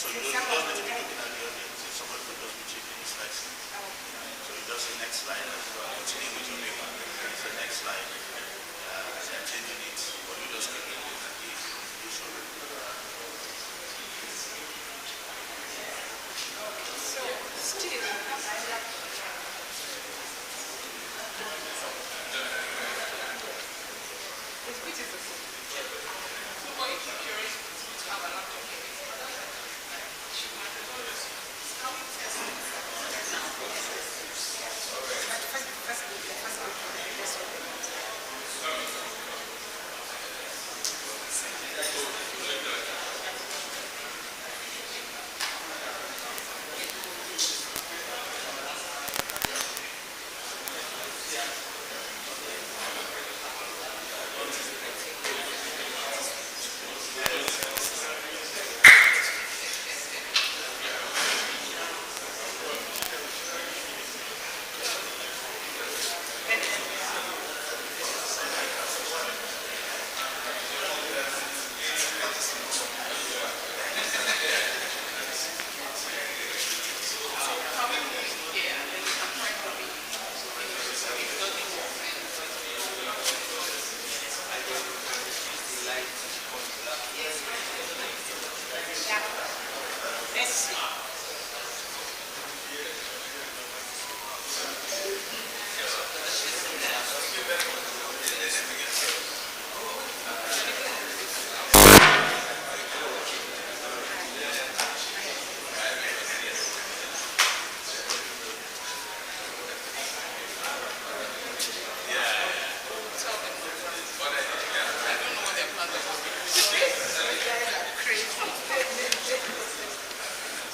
So you just need to be looking at the audience. If somebody could just be checking his license. So you just say next slide. Continue with your paper. So next slide. I'm changing it. But you just keep looking at the contribution. So still, it's beautiful. But if you're curious to have a laptop here,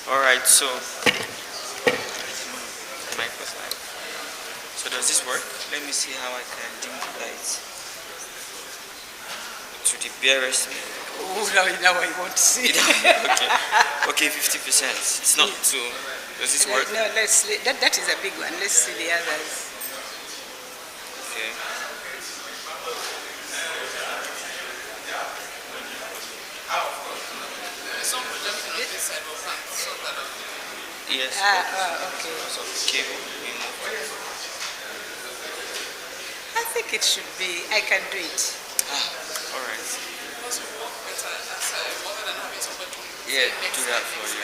Alright, so microphone. So does this work? Let me see how I can dim the lights to the barest. oh, now I want to see. Okay, 50%. It's not too. Does this work? No, that is a big one. Let's see the others. Okay. Some projection on this side of hand, so that Yes. okay. So cable remote. I think it should be. I can do it. Alright. Also work better rather than having somebody Yeah, do that for you.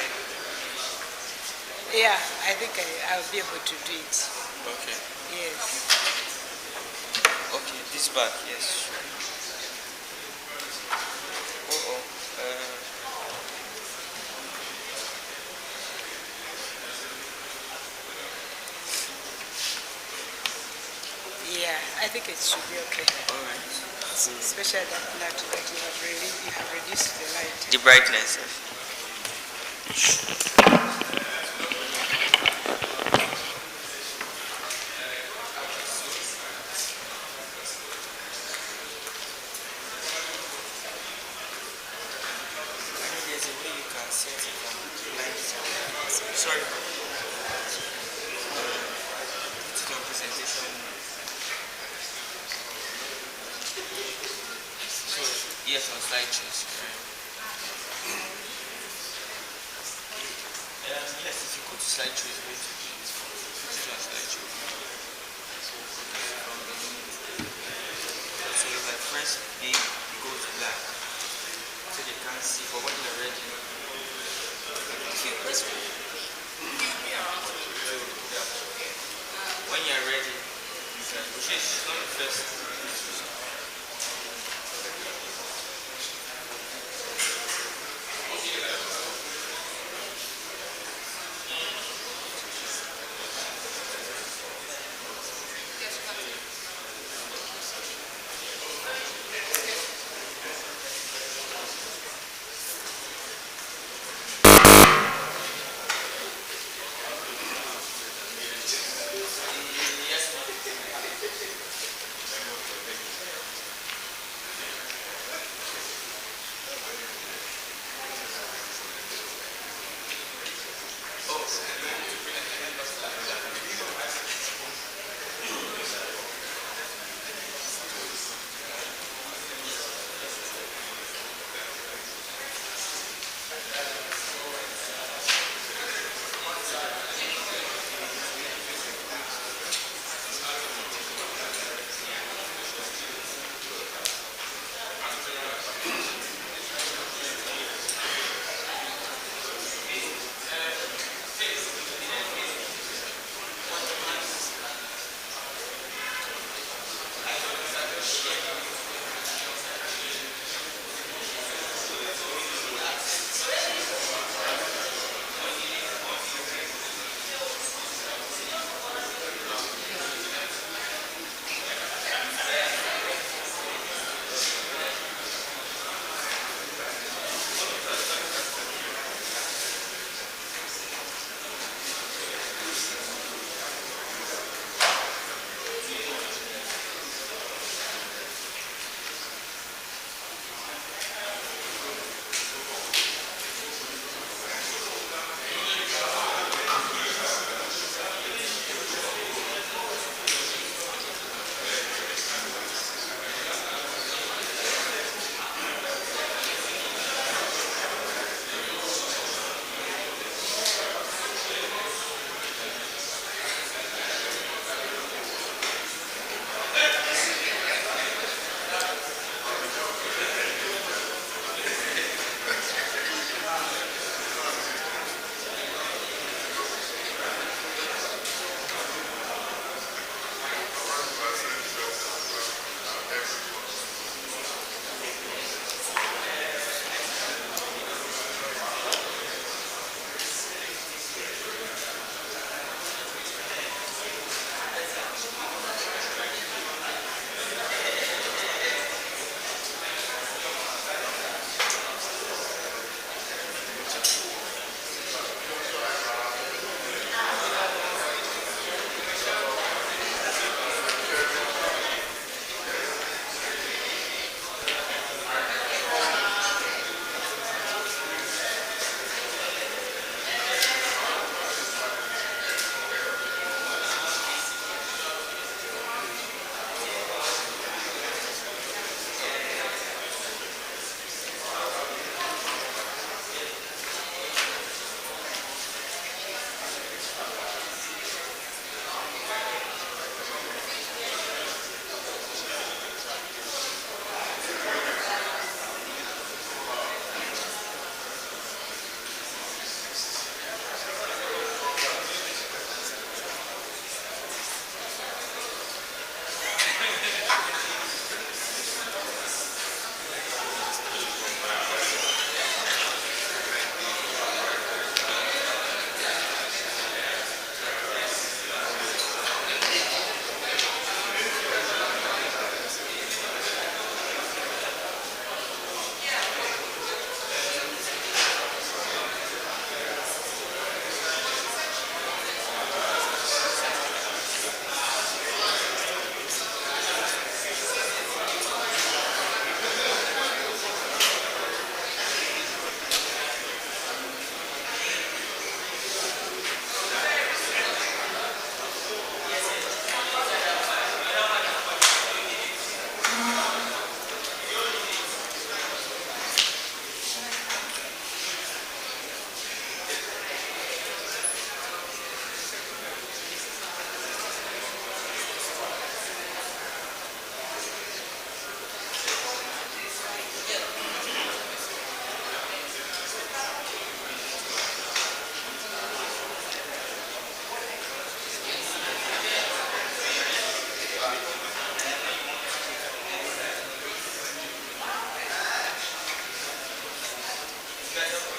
Yeah, I think I'll be able to do it. Okay. Yes. Okay, this back, yes. Uh-oh. Yeah, I think it should be okay. Alright. Especially that you have reduced the light. The brightness. There's a way you can set it from light. Sorry. Put it on presentation. So, yes, on slide choose. Yes, if you go to slide choose, put it on slide choose. So if I press A, it goes black. So they can't see, but when you're ready, when you're ready, you can push it. It's not the first. Yes, ma'am. So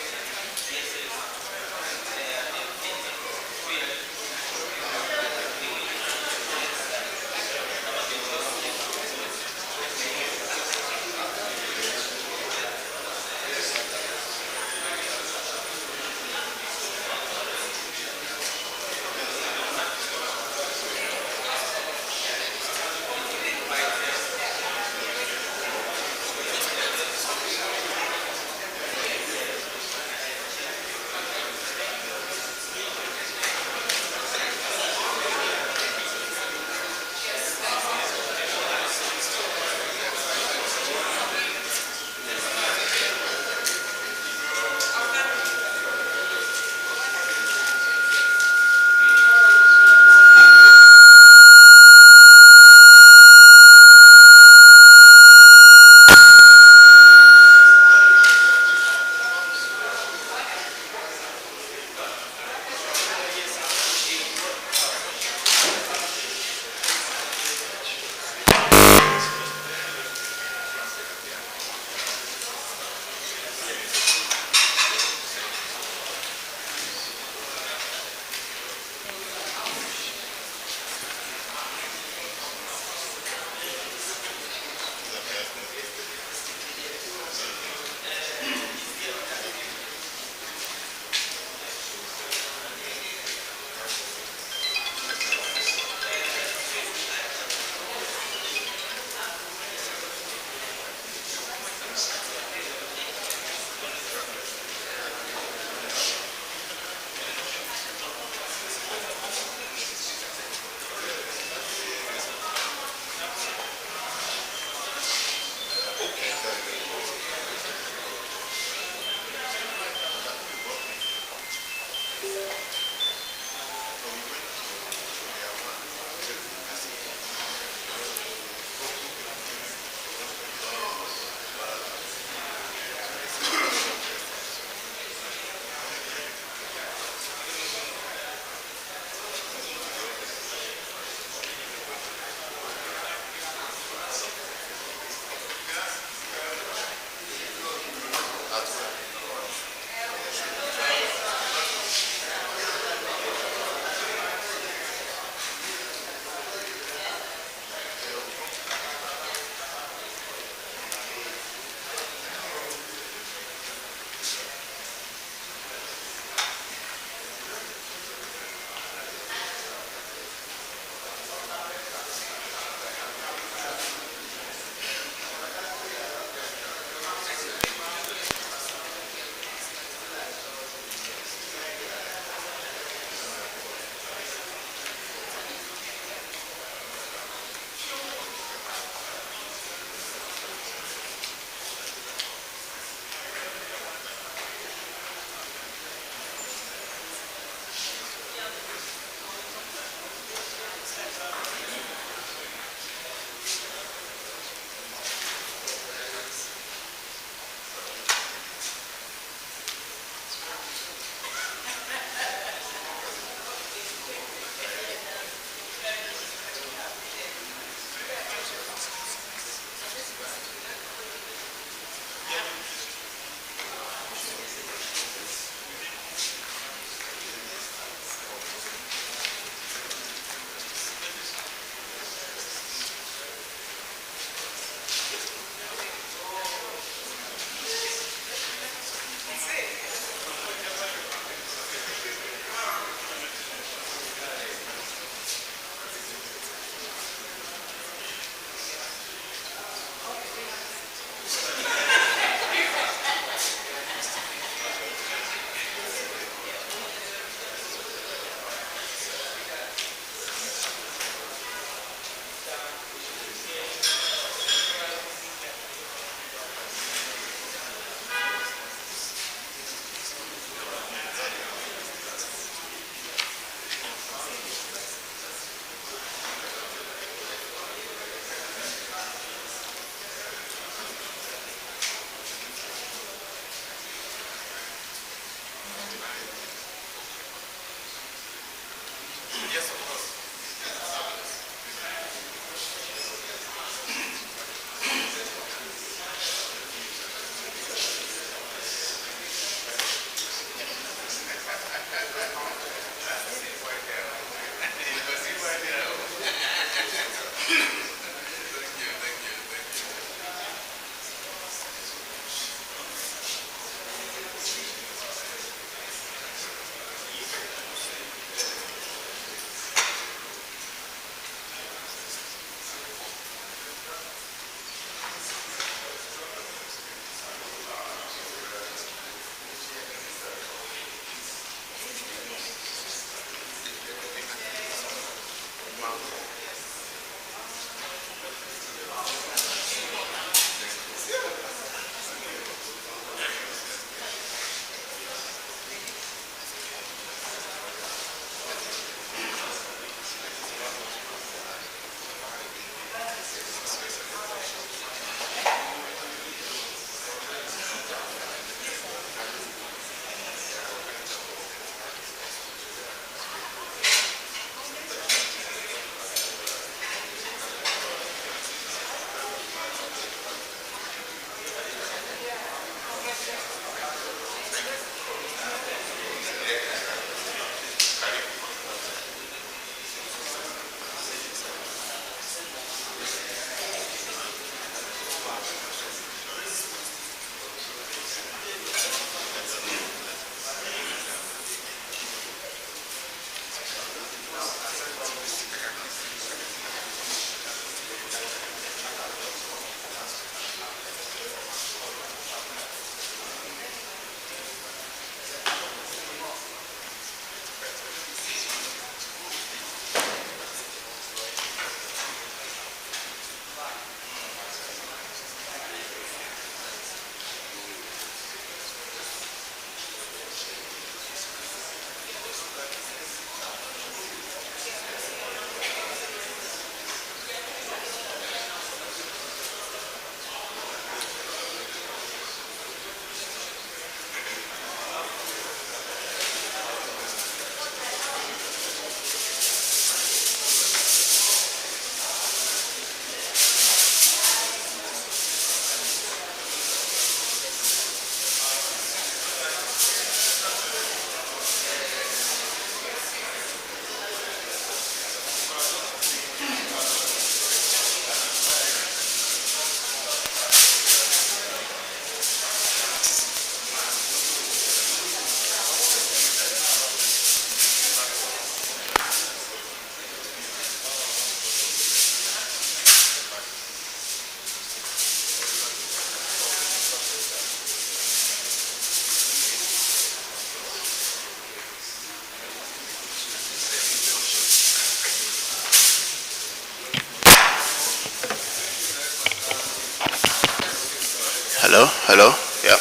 Hello? Yeah.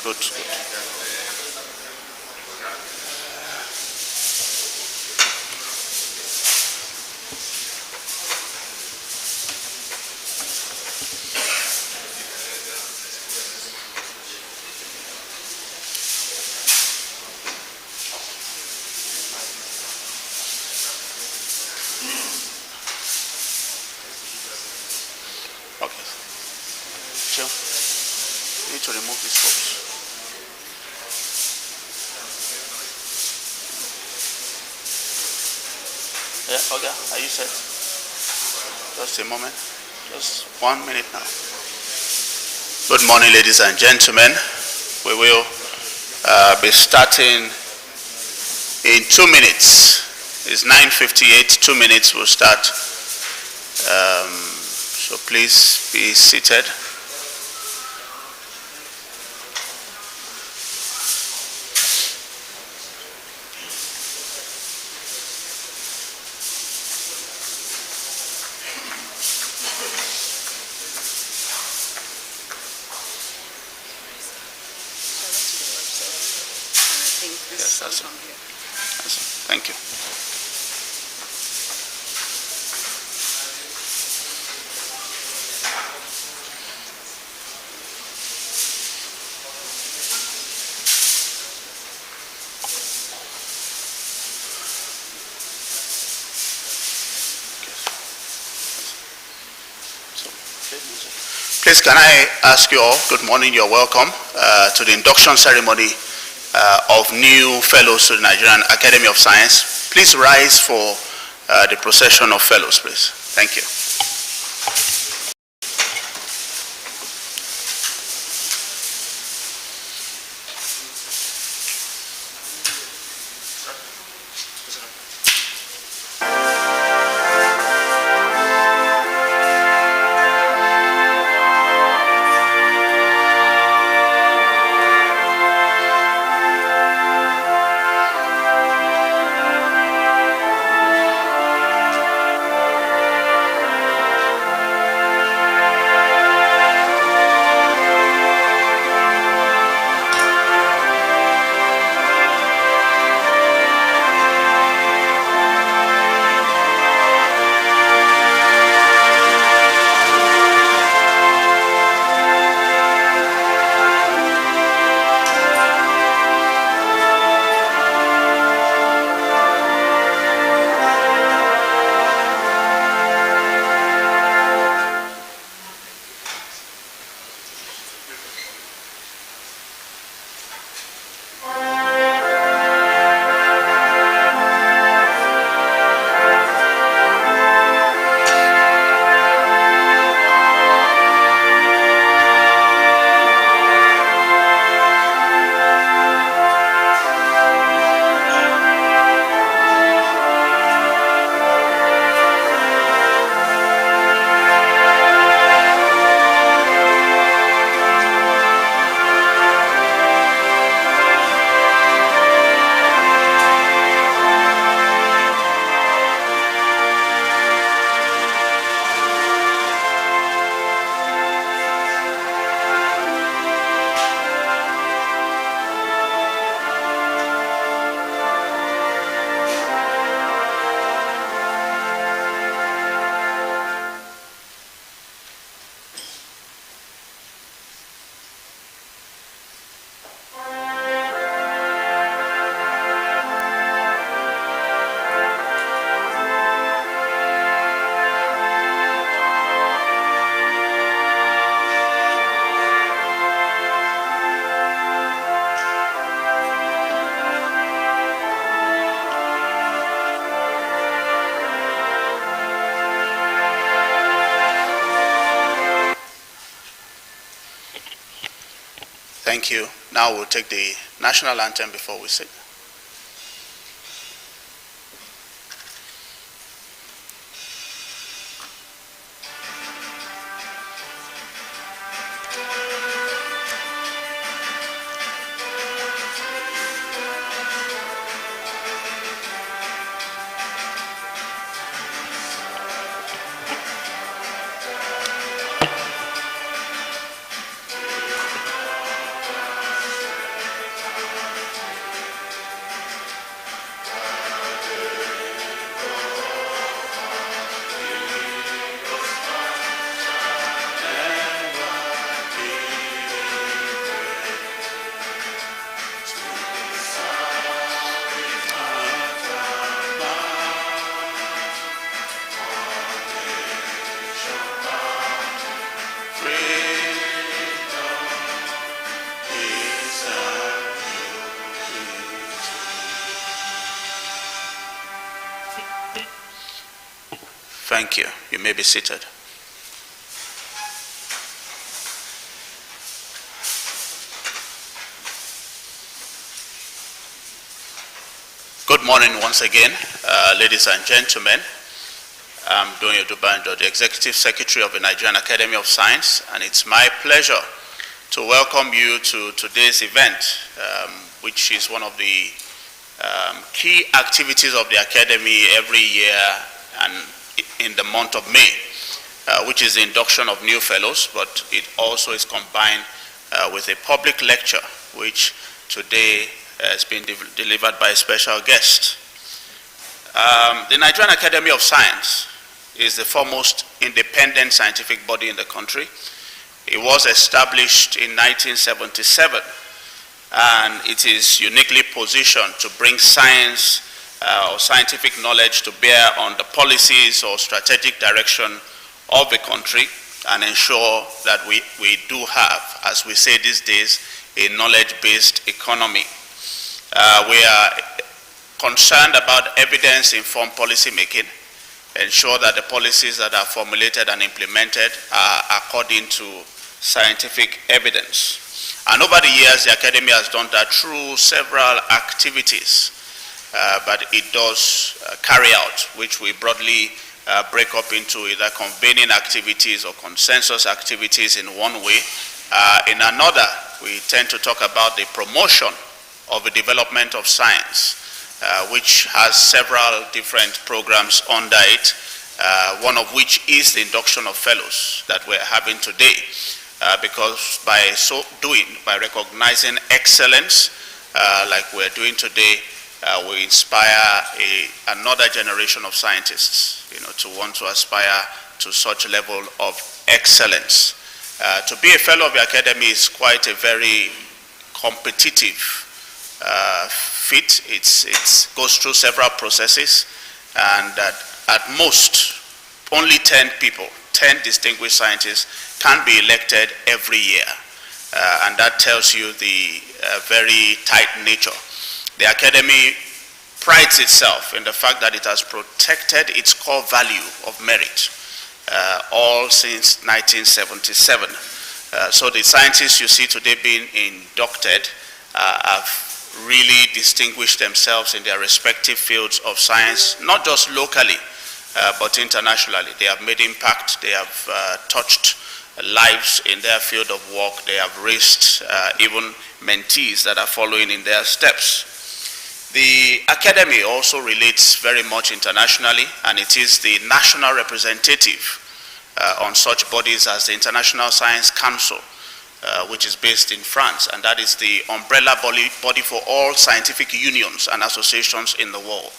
Good. Okay. Chill. You need to remove these folks. Yeah, okay. Are you set? Just a moment. Just 1 minute now. Good morning, ladies and gentlemen. We will be starting in 2 minutes. It's 9:58. 2 minutes will start. So please be seated. Yes, that's it. Thank you. Please, can I ask you all, good morning, you're welcome to the induction ceremony of new fellows to the Nigerian Academy of Science. Please rise for the procession of fellows, please. Thank you. Thank you. Now we'll take the national anthem before we sit. Thank you. You may be seated. Good morning once again, ladies and gentlemen. I'm Donyo Dubanjo, the Executive Secretary of the Nigerian Academy of Science, and it's my pleasure to welcome you to today's event, which is one of the key activities of the Academy every year and in the month of May, which is the induction of new fellows, but it also is combined with a public lecture, which today has been delivered by a special guest. The Nigerian Academy of Science is the foremost independent scientific body in the country. It was established in 1977, and it is uniquely positioned to bring science or scientific knowledge to bear on the policies or strategic direction of the country and ensure that we do have, as we say these days, a knowledge-based economy. We are concerned about evidence-informed policy making, ensure that the policies that are formulated and implemented are according to scientific evidence. And over the years, the Academy has done that through several activities, but it does carry out, which we broadly break up into either convening activities or consensus activities in one way. In another, we tend to talk about the promotion of the development of science, which has several different programs under it, one of which is the induction of fellows that we're having today, because by so doing, by recognizing excellence, like we're doing today, we inspire another generation of scientists, to want to aspire to such level of excellence. To be a fellow of the Academy is quite a very competitive fit. It goes through several processes, and at most, only 10 people, 10 distinguished scientists can be elected every year. And that tells you the very tight nature. The Academy prides itself in the fact that it has protected its core value of merit, all since 1977. So the scientists you see today being inducted have really distinguished themselves in their respective fields of science, not just locally, but internationally. They have made impact, they have touched lives in their field of work, they have raised even mentees that are following in their steps. The Academy also relates very much internationally, and it is the national representative on such bodies as the International Science Council, which is based in France, and that is the umbrella body for all scientific unions and associations in the world.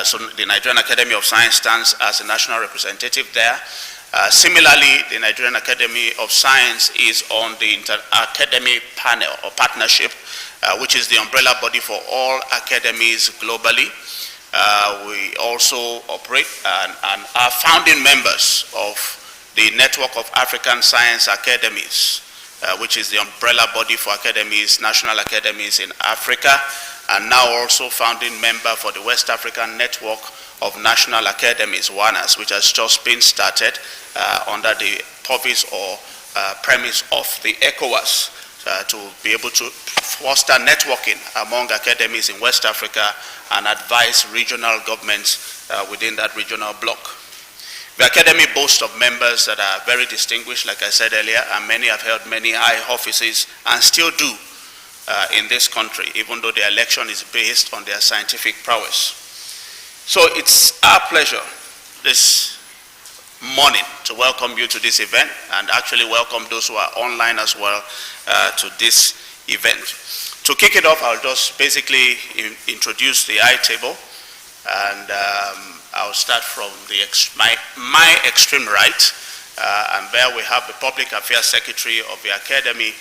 So the Nigerian Academy of Science stands as a national representative there. Similarly, the Nigerian Academy of Science is on the Inter-Academy Panel or Partnership, which is the umbrella body for all academies globally. We also operate and are founding members of the Network of African Science Academies, which is the umbrella body for academies, national academies in Africa, and now also founding member for the West African Network of National Academies, WANAS, which has just been started under the purpose or premise of the ECOWAS to be able to foster networking among academies in West Africa and advise regional governments within that regional bloc. The Academy boasts of members that are very distinguished, like I said earlier, and many have held many high offices and still do in this country, even though the election is based on their scientific prowess. So it's our pleasure this morning to welcome you to this event, and actually welcome those who are online as well to this event. To kick it off, I'll just basically introduce the eye table, and I'll start from my extreme right, and there we have the Public Affairs Secretary of the Academy,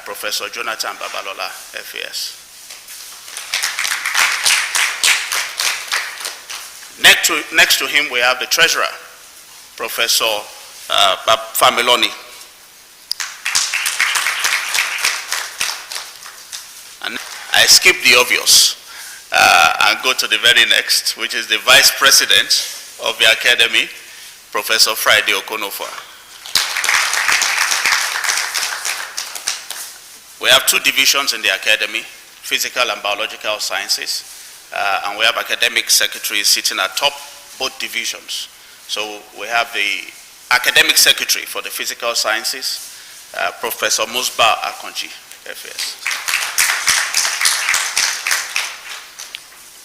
Professor Jonathan Babalola, FAS. Next to him, we have the Treasurer, Professor Familoni. And I skip the obvious and go to the very next, which is the Vice President of the Academy, Professor Friday Okonofa. We have two divisions in the academy, physical and biological sciences, and we have academic secretaries sitting atop both divisions. So we have the academic secretary for the physical sciences, Professor Musba Akonji, FS.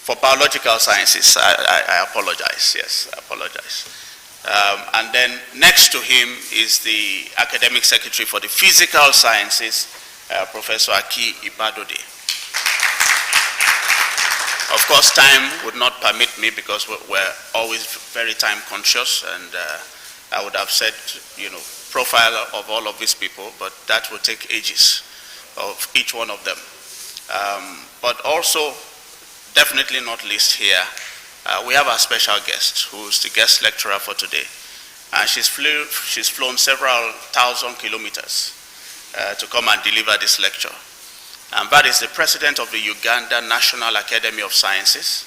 For biological sciences, I apologize, yes, I apologize. And then next to him is the academic secretary for the physical sciences, Professor Aki Ibadode. Of course, time would not permit me because we're always very time conscious, and I would have said, profile of all of these people, but that will take ages of each one of them. But also, definitely not least here, we have our special guest, who's the guest lecturer for today. And she's flown several thousand kilometers to come and deliver this lecture. And that is the president of the Uganda National Academy of Sciences,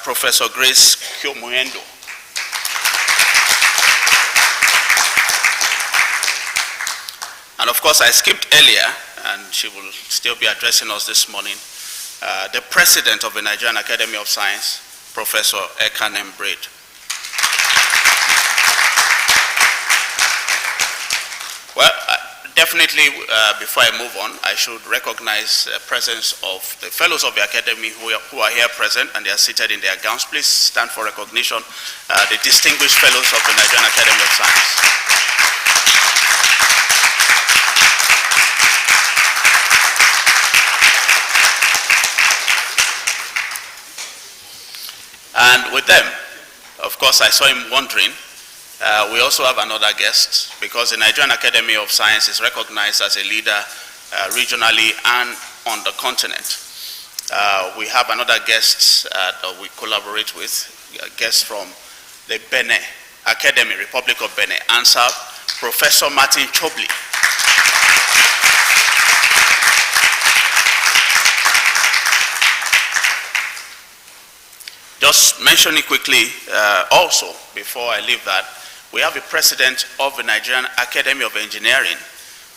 Professor Grace Kyomuendo. And of course, I skipped earlier, and she will still be addressing us this morning, the president of the Nigerian Academy of Science, Professor Ekanem Braid. Well, definitely, before I move on, I should recognize the presence of the fellows of the academy who are here present, and they are seated in their gowns. Please stand for recognition. The distinguished fellows of the Nigerian Academy of Science. And with them, of course, I saw him wondering. We also have another guest, because the Nigerian Academy of Science is recognized as a leader regionally and on the continent. We have another guest that we collaborate with, a guest from the Benin Academy, Republic of Benin, ANSAB, Professor Martin Chobli. Just mentioning quickly, also, before I leave that, we have the president of the Nigerian Academy of Engineering,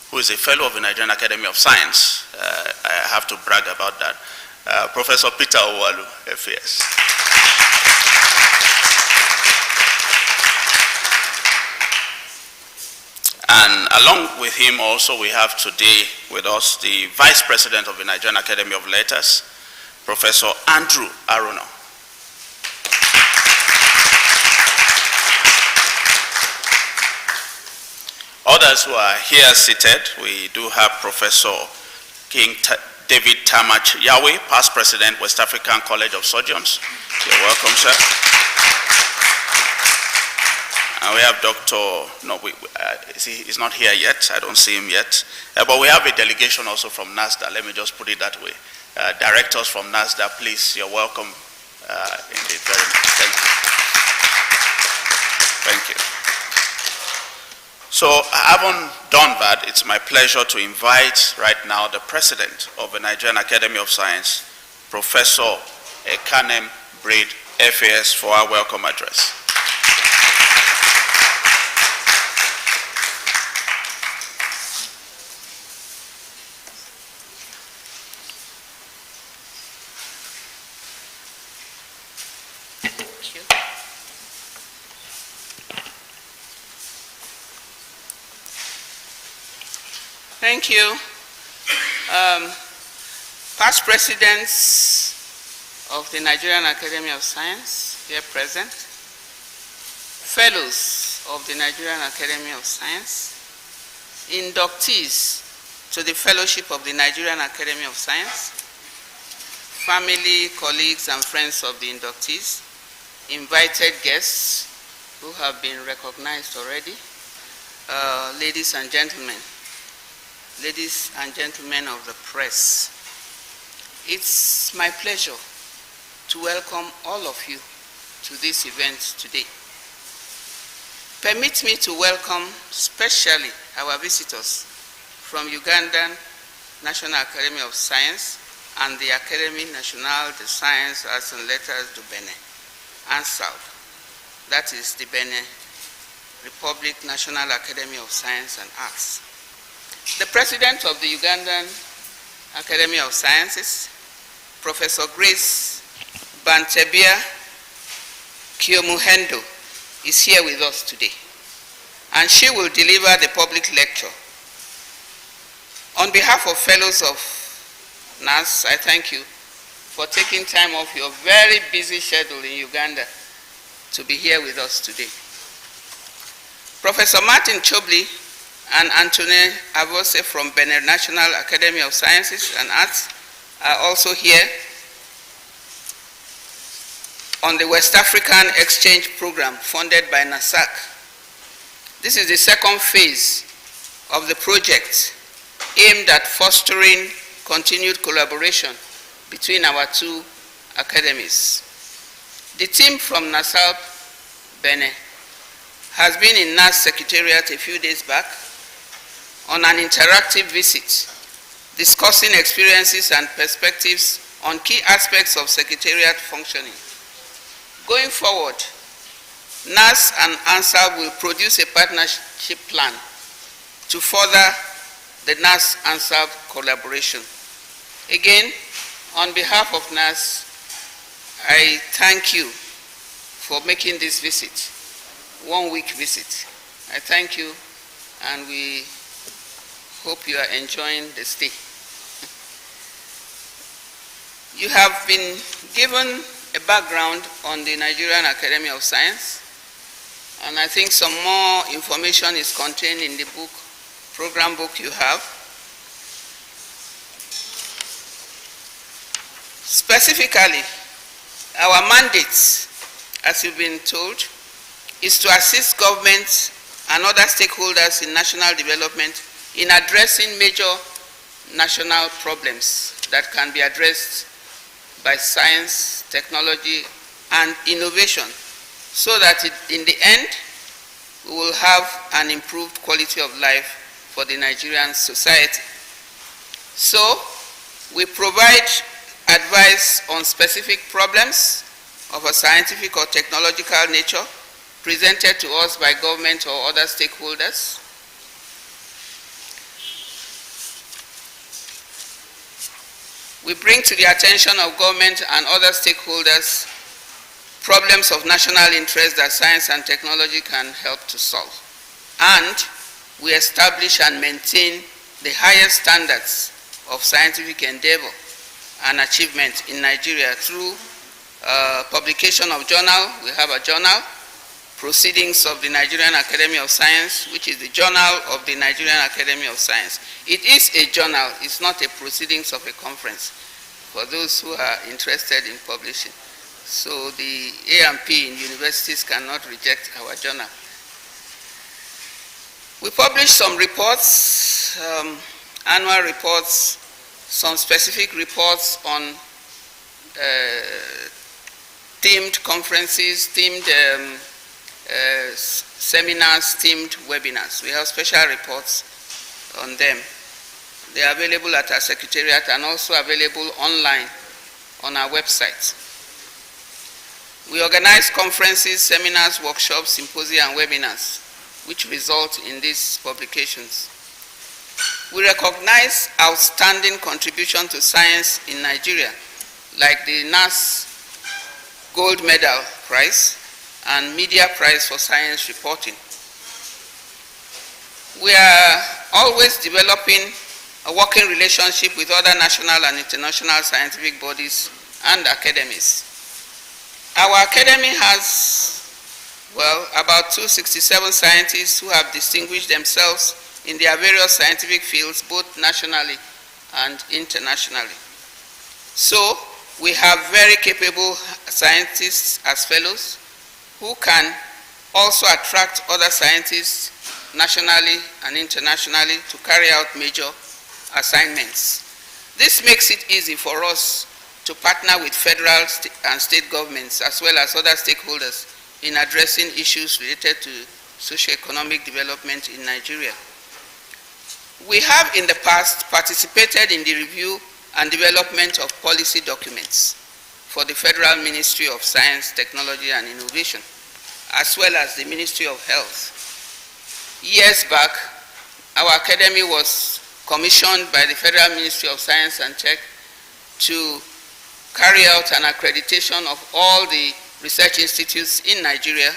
who is a fellow of the Nigerian Academy of Science. I have to brag about that. Professor Peter Owalu, FAS. And along with him also, we have today with us the Vice President of the Nigerian Academy of Letters, Professor Andrew Aruno. Others who are here seated, we do have Professor King David Tamach Yahweh, past President, West African College of Surgeons. You're welcome, sir. And we have he's not here yet. I don't see him yet. But we have a delegation also from NASDA. Let me just put it that way. Directors from NASDA, please, you're welcome. Indeed, very much. Thank you. Thank you. So, having done that, it's my pleasure to invite right now the president of the Nigerian Academy of Science, Professor Ekanem Braid, FAS, for our welcome address. Thank you. Past presidents of the Nigerian Academy of Science here present, fellows of the Nigerian Academy of Science, inductees to the fellowship of the Nigerian Academy of Science, family, colleagues, and friends of the inductees, invited guests who have been recognized already, ladies and gentlemen of the press. It's my pleasure to welcome all of you to this event today. Permit me to welcome specially our visitors from Ugandan National Academy of Science and the Académie Nationale de Sciences, Arts and Letters du Benin, ANSAB. That is the Benin Republic National Academy of Science and Arts. The president of the Ugandan Academy of Sciences, Professor Grace Bantebia Kiomuhendo, is here with us today, and she will deliver the public lecture. On behalf of fellows of NAS, I thank you for taking time off your very busy schedule in Uganda to be here with us today. Professor Martin Chobli and Anthony Avose from Benin National Academy of Sciences and Arts are also here on the West African Exchange Program funded by NASAC. This is the second phase of the project aimed at fostering continued collaboration between our two academies. The team from NASAP Benin has been in NAS Secretariat a few days back on an interactive visit, discussing experiences and perspectives on key aspects of Secretariat functioning. Going forward, NAS and ANSAB will produce a partnership plan to further the NAS-ANSAB collaboration. Again, on behalf of NAS, I thank you for making this visit, 1 week visit. I thank you, and we hope you are enjoying the stay. You have been given a background on the Nigerian Academy of Science, and I think some more information is contained in the book, program book you have. Specifically, our mandate, as you've been told, is to assist governments and other stakeholders in national development in addressing major national problems that can be addressed by science, technology, and innovation, so that in the end, we will have an improved quality of life for the Nigerian society. So, we provide advice on specific problems of a scientific or technological nature presented to us by government or other stakeholders. We bring to the attention of government and other stakeholders problems of national interest that science and technology can help to solve. And we establish and maintain the highest standards of scientific endeavor and achievement in Nigeria through publication of journal. We have a journal, Proceedings of the Nigerian Academy of Science, which is the journal of the Nigerian Academy of Science. It is a journal, it's not a proceedings of a conference, for those who are interested in publishing. So the A&P in universities cannot reject our journal. We publish some reports, annual reports, some specific reports on themed conferences, themed seminars, themed webinars. We have special reports on them. They are available at our secretariat and also available online on our website. We organize conferences, seminars, workshops, symposia, and webinars, which result in these publications. We recognize outstanding contribution to science in Nigeria, like the NAS Gold Medal Prize and Media Prize for Science Reporting. We are always developing a working relationship with other national and international scientific bodies and academies. Our academy has, well, about 267 scientists who have distinguished themselves in their various scientific fields, both nationally and internationally. So, we have very capable scientists as fellows who can also attract other scientists nationally and internationally to carry out major assignments. This makes it easy for us to partner with federal and state governments as well as other stakeholders in addressing issues related to socio-economic development in Nigeria. We have in the past participated in the review and development of policy documents for the Federal Ministry of Science, Technology and Innovation, as well as the Ministry of Health. years back, our academy was commissioned by the Federal Ministry of Science and Tech to carry out an accreditation of all the research institutes in Nigeria.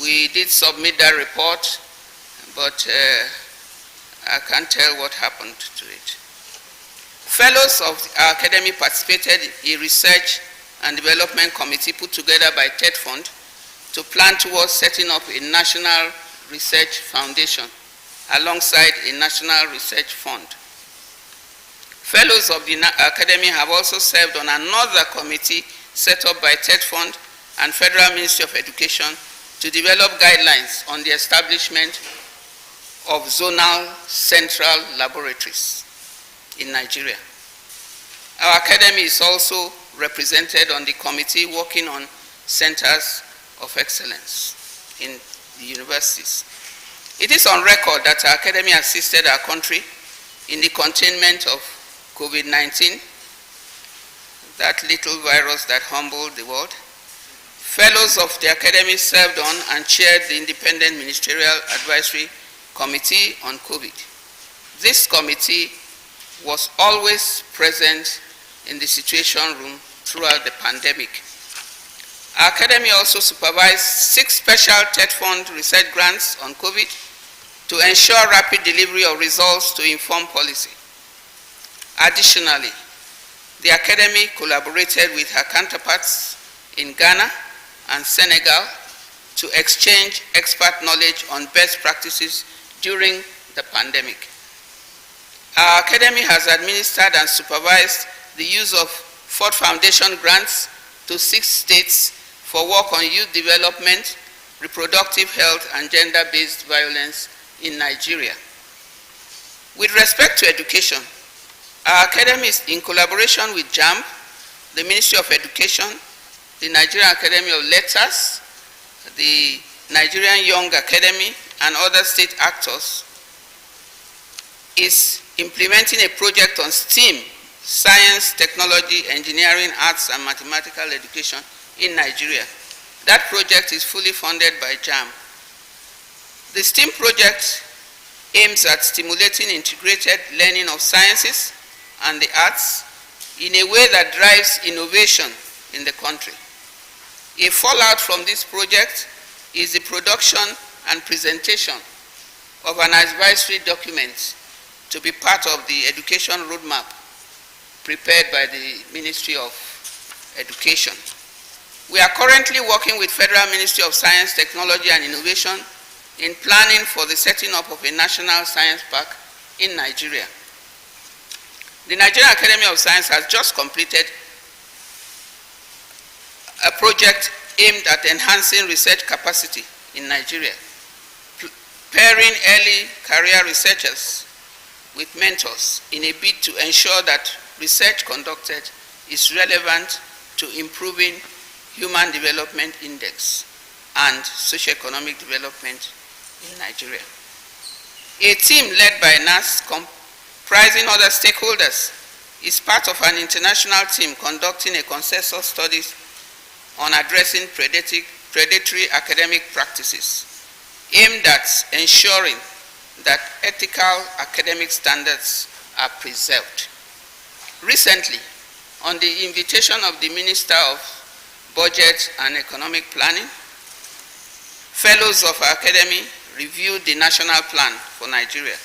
We did submit that report, but I can't tell what happened to it. Fellows of our academy participated in a research and development committee put together by TED Fund to plan towards setting up a national research foundation alongside a national research fund. Fellows of the academy have also served on another committee set up by TED Fund and Federal Ministry of Education to develop guidelines on the establishment of zonal central laboratories in Nigeria. Our academy is also represented on the committee working on centers of excellence in the universities. It is on record that our academy assisted our country in the containment of COVID-19, that little virus that humbled the world. Fellows of the academy served on and chaired the Independent Ministerial Advisory Committee on COVID. This committee was always present in the Situation Room throughout the pandemic. Our academy also supervised 6 special TED Fund research grants on COVID to ensure rapid delivery of results to inform policy. Additionally, the academy collaborated with her counterparts in Ghana and Senegal to exchange expert knowledge on best practices during the pandemic. Our academy has administered and supervised the use of Ford Foundation grants to 6 states for work on youth development, reproductive health, and gender-based violence in Nigeria. With respect to education, our academy is in collaboration with JAMB, the Ministry of Education, the Nigerian Academy of Letters, the Nigerian Young Academy, and other state actors, is implementing a project on STEAM, science, technology, engineering, arts, and mathematical education in Nigeria. That project is fully funded by JAMB. The STEAM project aims at stimulating integrated learning of sciences and the arts in a way that drives innovation in the country. A fallout from this project is the production and presentation of an advisory document to be part of the education roadmap prepared by the Ministry of Education. We are currently working with Federal Ministry of Science, Technology and Innovation in planning for the setting up of a national science park in Nigeria. The Nigerian Academy of Science has just completed a project aimed at enhancing research capacity in Nigeria, pairing early career researchers with mentors in a bid to ensure that research conducted is relevant to improving Human Development Index and socioeconomic development in Nigeria. A team led by NAS comprising other stakeholders is part of an international team conducting a consensus studies on addressing predatory academic practices aimed at ensuring that ethical academic standards are preserved. Recently, on the invitation of the Minister of Budget and Economic Planning, fellows of our academy reviewed the national plan for Nigeria,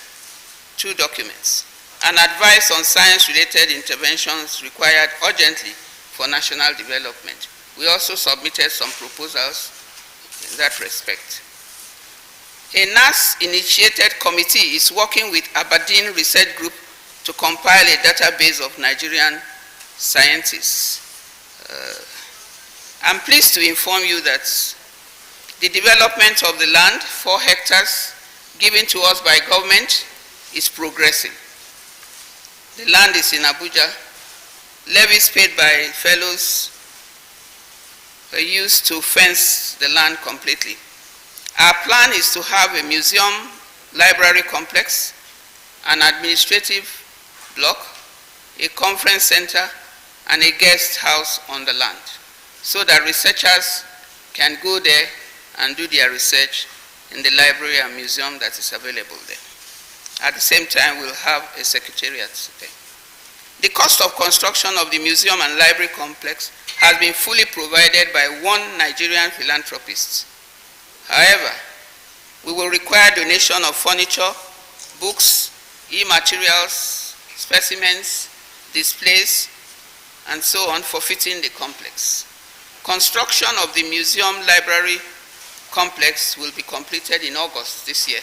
2 documents, and advice on science-related interventions required urgently for national development. We also submitted some proposals in that respect. A NAS-initiated committee is working with Aberdeen Research Group to compile a database of Nigerian scientists. I'm pleased to inform you that the development of the land, 4 hectares, given to us by government is progressing. The land is in Abuja. Levies paid by fellows were used to fence the land completely. Our plan is to have a museum, library complex, an administrative block, a conference center, and a guest house on the land, so that researchers can go there and do their research in the library and museum that is available there. At the same time, we'll have a secretariat there. The cost of construction of the museum and library complex has been fully provided by one Nigerian philanthropist. However, we will require donation of furniture, books, e-materials, specimens, displays, and so on for fitting the complex. Construction of the museum library complex will be completed in August this year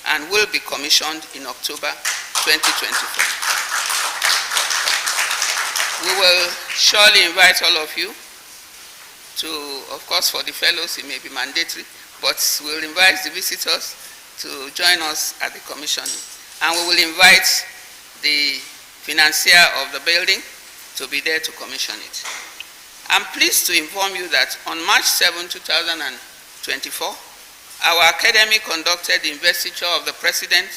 and will be commissioned in October 2024. We will surely invite all of you to, of course, for the fellows it may be mandatory, but we'll invite the visitors to join us at the commissioning. And we will invite the financier of the building to be there to commission it. I'm pleased to inform you that on March 7, 2024, our academy conducted the investiture of the President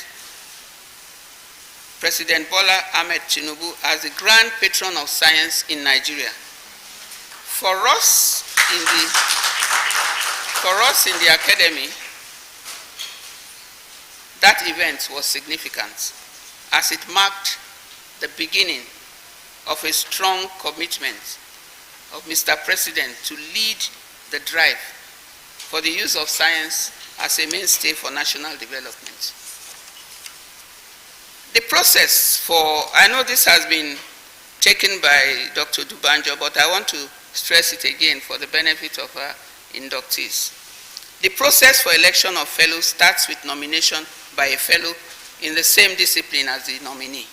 Bola Ahmed Tinubu, as the Grand Patron of Science in Nigeria. For us in the academy, that event was significant as it marked the beginning of a strong commitment of Mr. President to lead the drive for the use of science as a mainstay for national development. The process I know this has been taken by Dr. Dubanjo, but I want to stress it again for the benefit of our inductees. The process for election of fellows starts with nomination by a fellow in the same discipline as the nominee,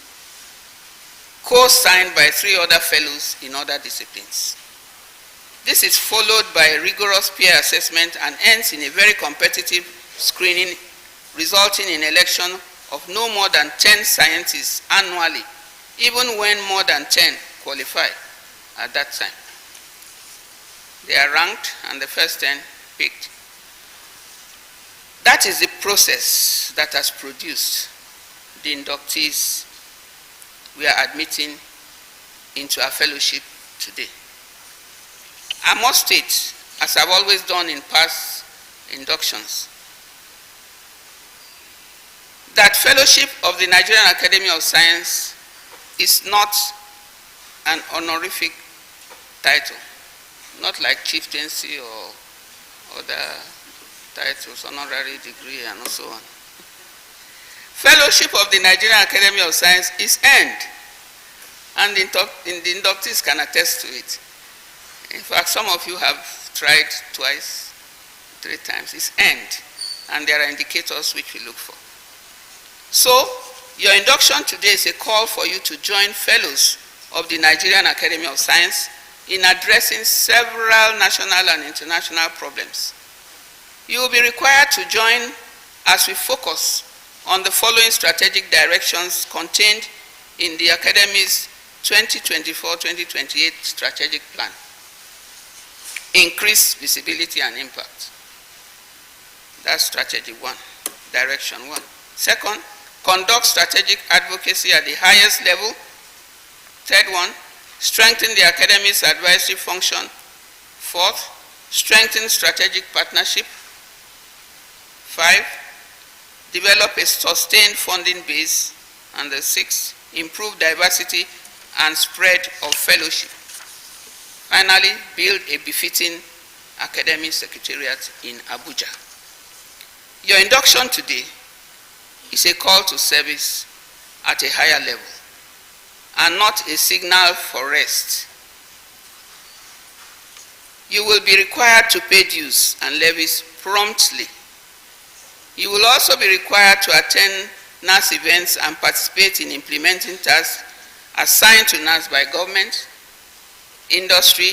co-signed by 3 other fellows in other disciplines. This is followed by a rigorous peer assessment and ends in a very competitive screening, resulting in election of no more than 10 scientists annually, even when more than 10 qualify at that time. They are ranked and the first 10 picked. That is the process that has produced the inductees we are admitting into our fellowship today. I must state, as I've always done in past inductions, that fellowship of the Nigerian Academy of Science is not an honorific title, not like chieftaincy or other titles, honorary degree, and so on. Fellowship of the Nigerian Academy of Science is earned, and the inductees can attest to it. In fact, some of you have tried twice, 3 times. It's earned, and there are indicators which we look for. So, your induction today is a call for you to join fellows of the Nigerian Academy of Science in addressing several national and international problems. You will be required to join as we focus on the following strategic directions contained in the Academy's 2024-2028 strategic plan. Increase visibility and impact. That's strategy 1, direction 1. Second, conduct strategic advocacy at the highest level. Third one, strengthen the Academy's advisory function. Fourth, strengthen strategic partnership. 5, develop a sustained funding base. And the 6th, improve diversity and spread of fellowship. Finally, build a befitting academic secretariat in Abuja. Your induction today is a call to service at a higher level and not a signal for rest. You will be required to pay dues and levies promptly. You will also be required to attend NAS events and participate in implementing tasks assigned to NAS by government, industry,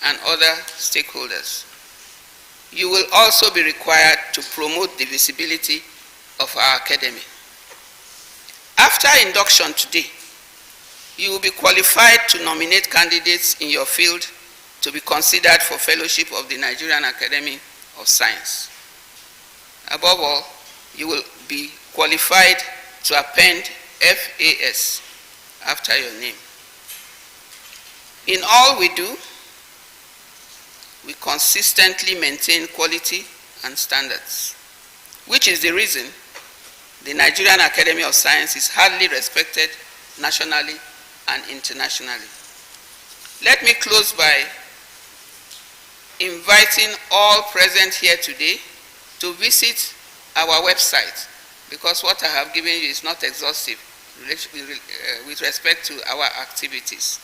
and other stakeholders. You will also be required to promote the visibility of our academy. After induction today, you will be qualified to nominate candidates in your field to be considered for fellowship of the Nigerian Academy of Science. Above all, you will be qualified to append FAS after your name. In all we do, we consistently maintain quality and standards. which is the reason the Nigerian Academy of Science is highly respected nationally and internationally. Let me close by inviting all present here today to visit our website, because what I have given you is not exhaustive with respect to our activities.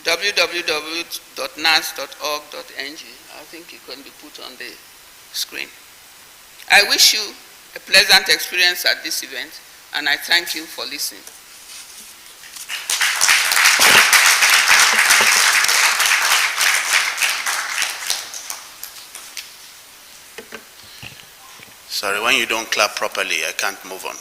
www.nas.org.ng. I think it can be put on the screen. I wish you a pleasant experience at this event, and I thank you for listening. Sorry, when you don't clap properly, I can't move on.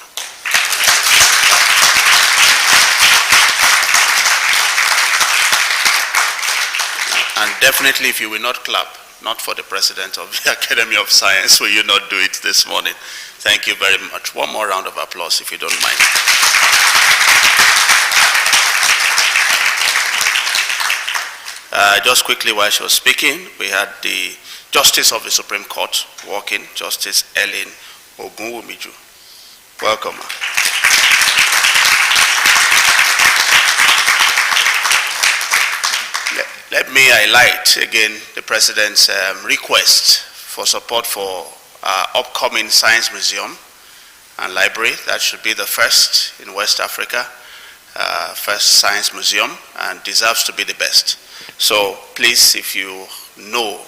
And definitely, if you will not clap, not for the President of the Academy of Science, will you not do it this morning? Thank you very much. One more round of applause, if you don't mind. Just quickly, while she was speaking, we had the Justice of the Supreme Court walking, Justice Ellen Ogunwumiju. Welcome. Let me highlight again the President's request for support for our upcoming Science Museum and Library. That should be the first in West Africa, first Science Museum, and deserves to be the best. So please, if you know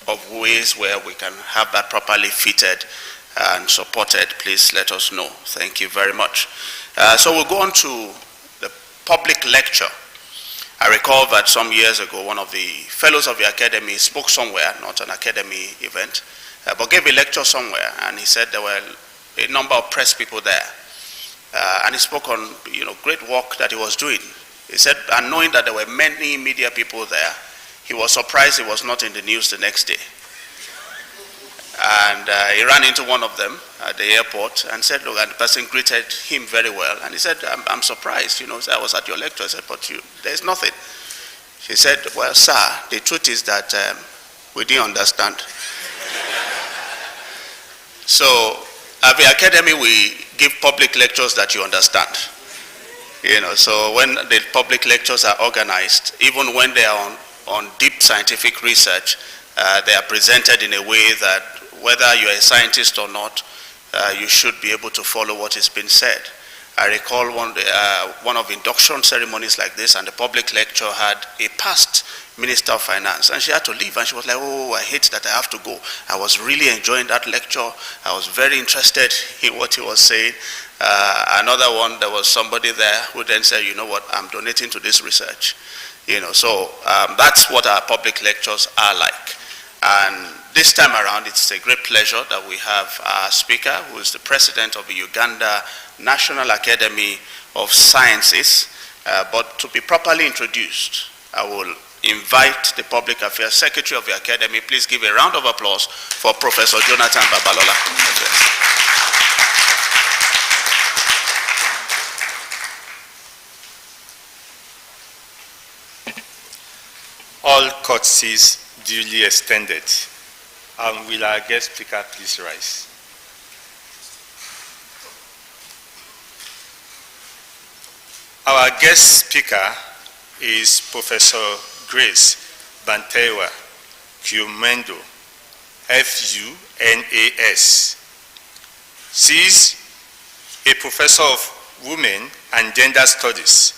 of ways where we can have that properly fitted and supported, please let us know. Thank you very much. So we'll go on to the public lecture. I recall that some years ago, one of the fellows of the academy spoke somewhere, not an academy event, but gave a lecture somewhere, and he said there were a number of press people there. And he spoke on, great work that he was doing. He said, and knowing that there were many media people there, he was surprised he was not in the news the next day. And he ran into one of them at the airport and said, look, and the person greeted him very well. And he said, I'm surprised, I was at your lecture. I said, but there's nothing. She said, well, sir, the truth is that we didn't understand. So at the academy, we give public lectures that you understand. So when the public lectures are organized, even when they are on deep scientific research, they are presented in a way that whether you're a scientist or not, you should be able to follow what is being said. I recall one of induction ceremonies like this, and the public lecture had a past Minister of Finance, and she had to leave, and she was like, oh, I hate that I have to go. I was really enjoying that lecture. I was very interested in what he was saying. Another one, there was somebody there who then said, you know what, I'm donating to this research. So that's what our public lectures are like. And this time around, it's a great pleasure that we have our speaker, who is the president of the Uganda National Academy of Sciences. But to be properly introduced, I will invite the Public Affairs Secretary of the Academy. Please give a round of applause for Professor Jonathan Babalola. All courtesies duly extended. Will our guest speaker please rise? Our guest speaker is Professor Grace Bantewa Kyumendo, FUNAS. She is a professor of women and gender studies,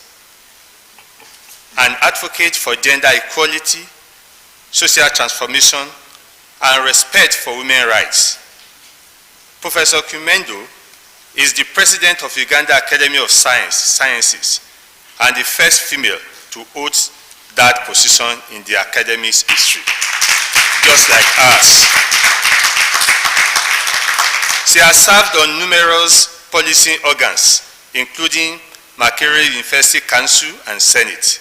an advocate for gender equality, social transformation, and respect for women's rights. Professor Kyumendo is the president of Uganda Academy of Sciences and the first female to hold that position in the academy's history, just like us. She has served on numerous policy organs, including Makerere University Council and Senate.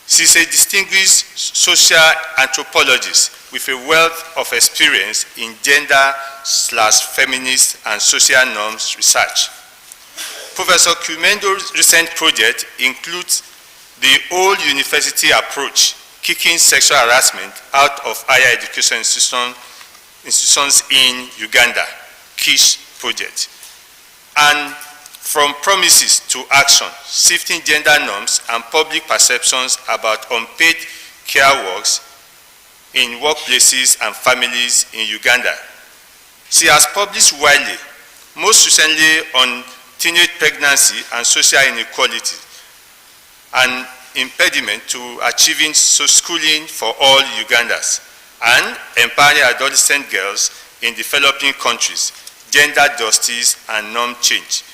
She is a distinguished social anthropologist with a wealth of experience in gender/feminist and social norms research. Professor Kyumendo's recent project includes the whole university approach, kicking sexual harassment out of higher education institutions in Uganda, KISH project. And from promises to action, shifting gender norms and public perceptions about unpaid care works in workplaces and families in Uganda. She has published widely, most recently on teenage pregnancy and social inequality, an impediment to achieving schooling for all Ugandans, and empowering adolescent girls in developing countries, gender justice and norm change.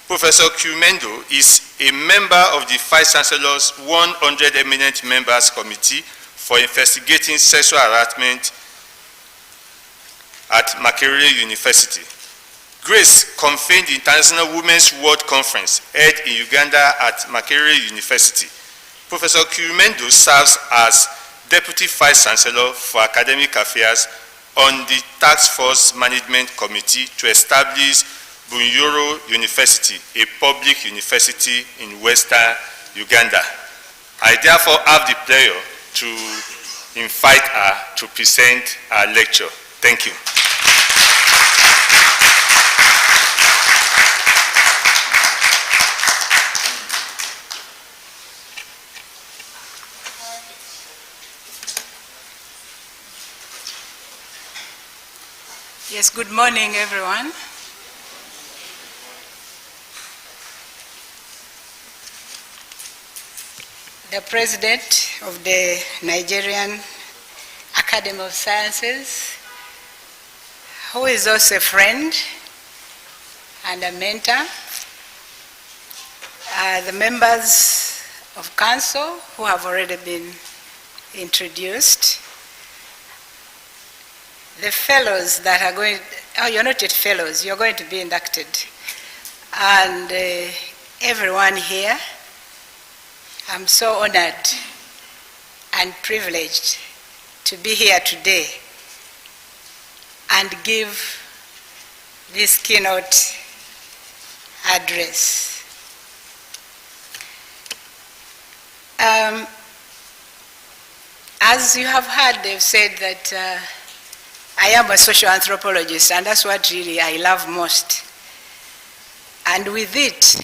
Professor Kumendo is a member of the Vice Chancellor's 100 Eminent Members Committee for investigating sexual harassment at Makerere University. Grace convened the International Women's World Conference held in Uganda at Makerere University. Professor Kumendo serves as Deputy Vice Chancellor for Academic Affairs on the Task Force Management Committee to establish Bunyoro University, a public university in western Uganda. I therefore have the pleasure to invite her to present her lecture. Thank you. Yes, good morning, everyone. The President of the Nigerian Academy of Sciences, who is also a friend and a mentor, the members of council who have already been introduced, the fellows that are going, oh, you're not yet fellows, you're going to be inducted, and everyone here. I'm so honored and privileged to be here today and give this keynote address. As you have heard, they've said that I am a social anthropologist, and that's what really I love most. And with it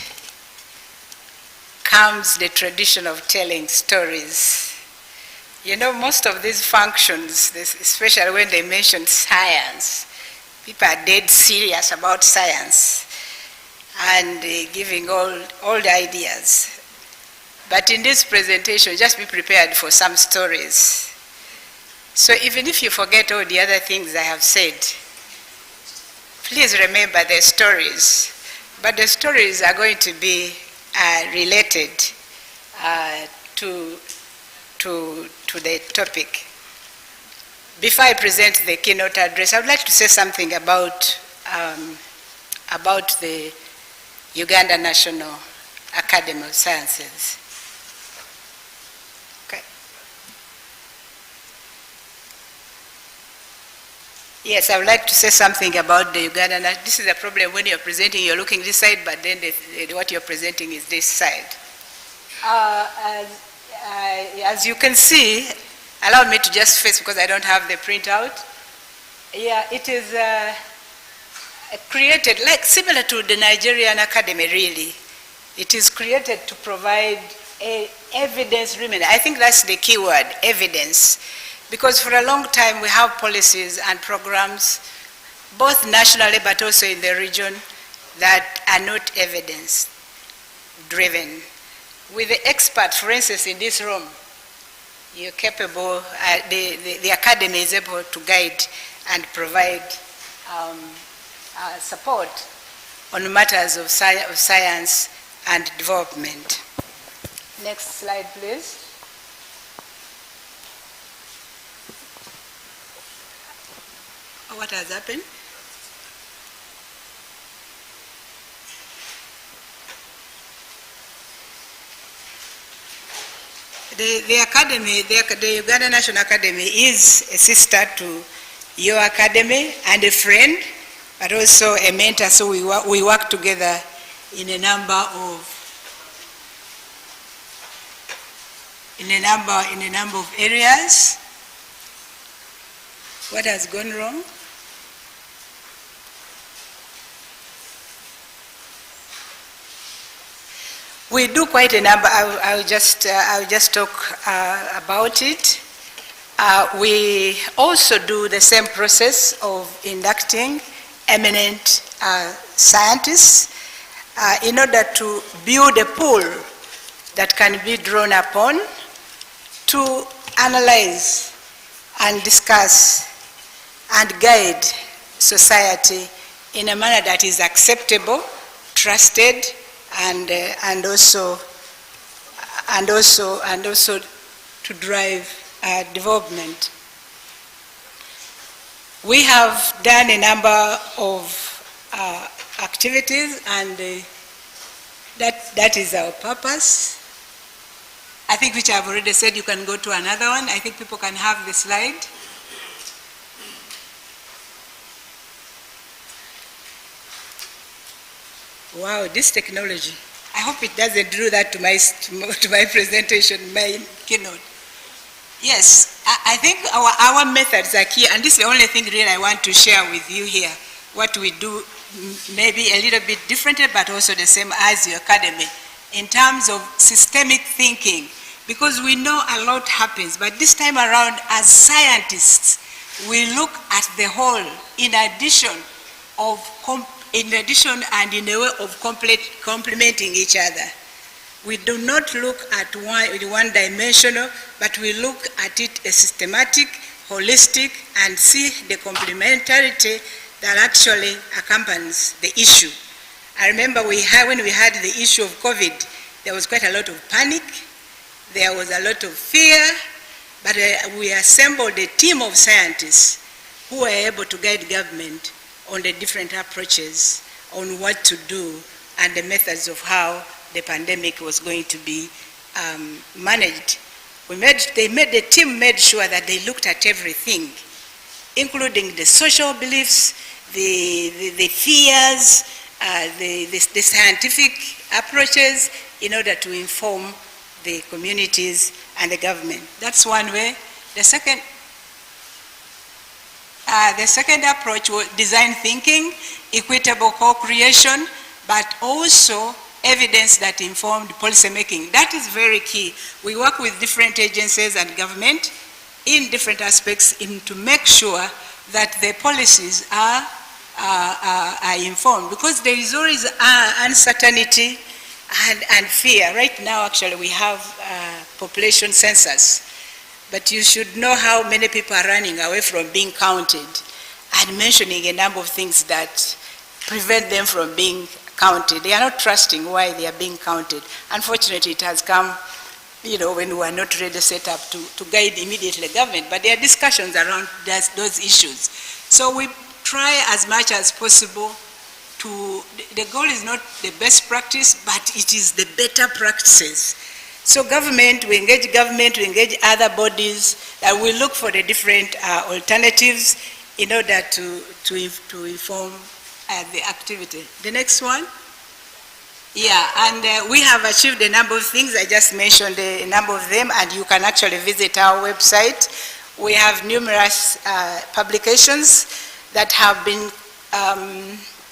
comes the tradition of telling stories. You know, most of these functions, especially when they mention science, people are dead serious about science and giving all the ideas. But in this presentation, just be prepared for some stories. So even if you forget all the other things I have said, please remember the stories. But the stories are going to be related to the topic. Before I present the keynote address, I would like to say something about the Uganda National Academy of Sciences. Okay. Yes, I would like to say something about the Uganda. This is a problem when you're presenting, you're looking this side, but then what you're presenting is this side. As you can see, allow me to just face because I don't have the printout. Yeah, it is created, like similar to the Nigerian Academy, really. It is created to provide evidence-driven. I think that's the key word, evidence. Because for a long time we have policies and programs, both nationally but also in the region, that are not evidence-driven. With the experts, for instance, in this room, you're capable, the academy is able to guide and provide support on matters of science and development. Next slide, please. What has happened? The academy, the Uganda National Academy is a sister to your academy and a friend, but also a mentor. So we work together in a number of areas. What has gone wrong? We do quite a number. I'll just talk about it. We also do the same process of inducting eminent scientists in order to build a pool that can be drawn upon to analyze and discuss and guide society in a manner that is acceptable, trusted, and also to drive development. We have done a number of activities, and that is our purpose. I think, which I've already said. You can go to another one. I think people can have the slide. Wow, this technology. I hope it doesn't do that to my presentation, my keynote. Yes, I think our methods are key, and this is the only thing really I want to share with you here. What we do maybe a little bit differently, but also the same as your academy, in terms of systemic thinking, because we know a lot happens, but this time around, as scientists, we look at the whole in addition and in a way of complementing each other. We do not look at one-dimensional, but we look at it as systematic, holistic, and see the complementarity that actually accompanies the issue. I remember when we had the issue of COVID, there was quite a lot of panic, there was a lot of fear, but we assembled a team of scientists who were able to guide government on the different approaches on what to do and the methods of how the pandemic was going to be managed. The team made sure that they looked at everything, including the social beliefs, the fears, the scientific approaches, in order to inform the communities and the government. That's one way. The second approach was design thinking, equitable co-creation, but also evidence that informed policy making. That is very key. We work with different agencies and government in different aspects to make sure that the policies are informed, because there is always uncertainty and fear. Right now, actually, we have population census, but you should know how many people are running away from being counted, and mentioning a number of things that prevent them from being counted. They are not trusting why they are being counted. Unfortunately, it has come, when we are not ready set up to guide immediately government, but there are discussions around those issues. So we try as much as possible the goal is not the best practice, but it is the better practices. So we engage other bodies, that we look for the different alternatives in order to inform the activity. The next one. Yeah, and we have achieved a number of things. I just mentioned a number of them, and you can actually visit our website. We have numerous publications that have been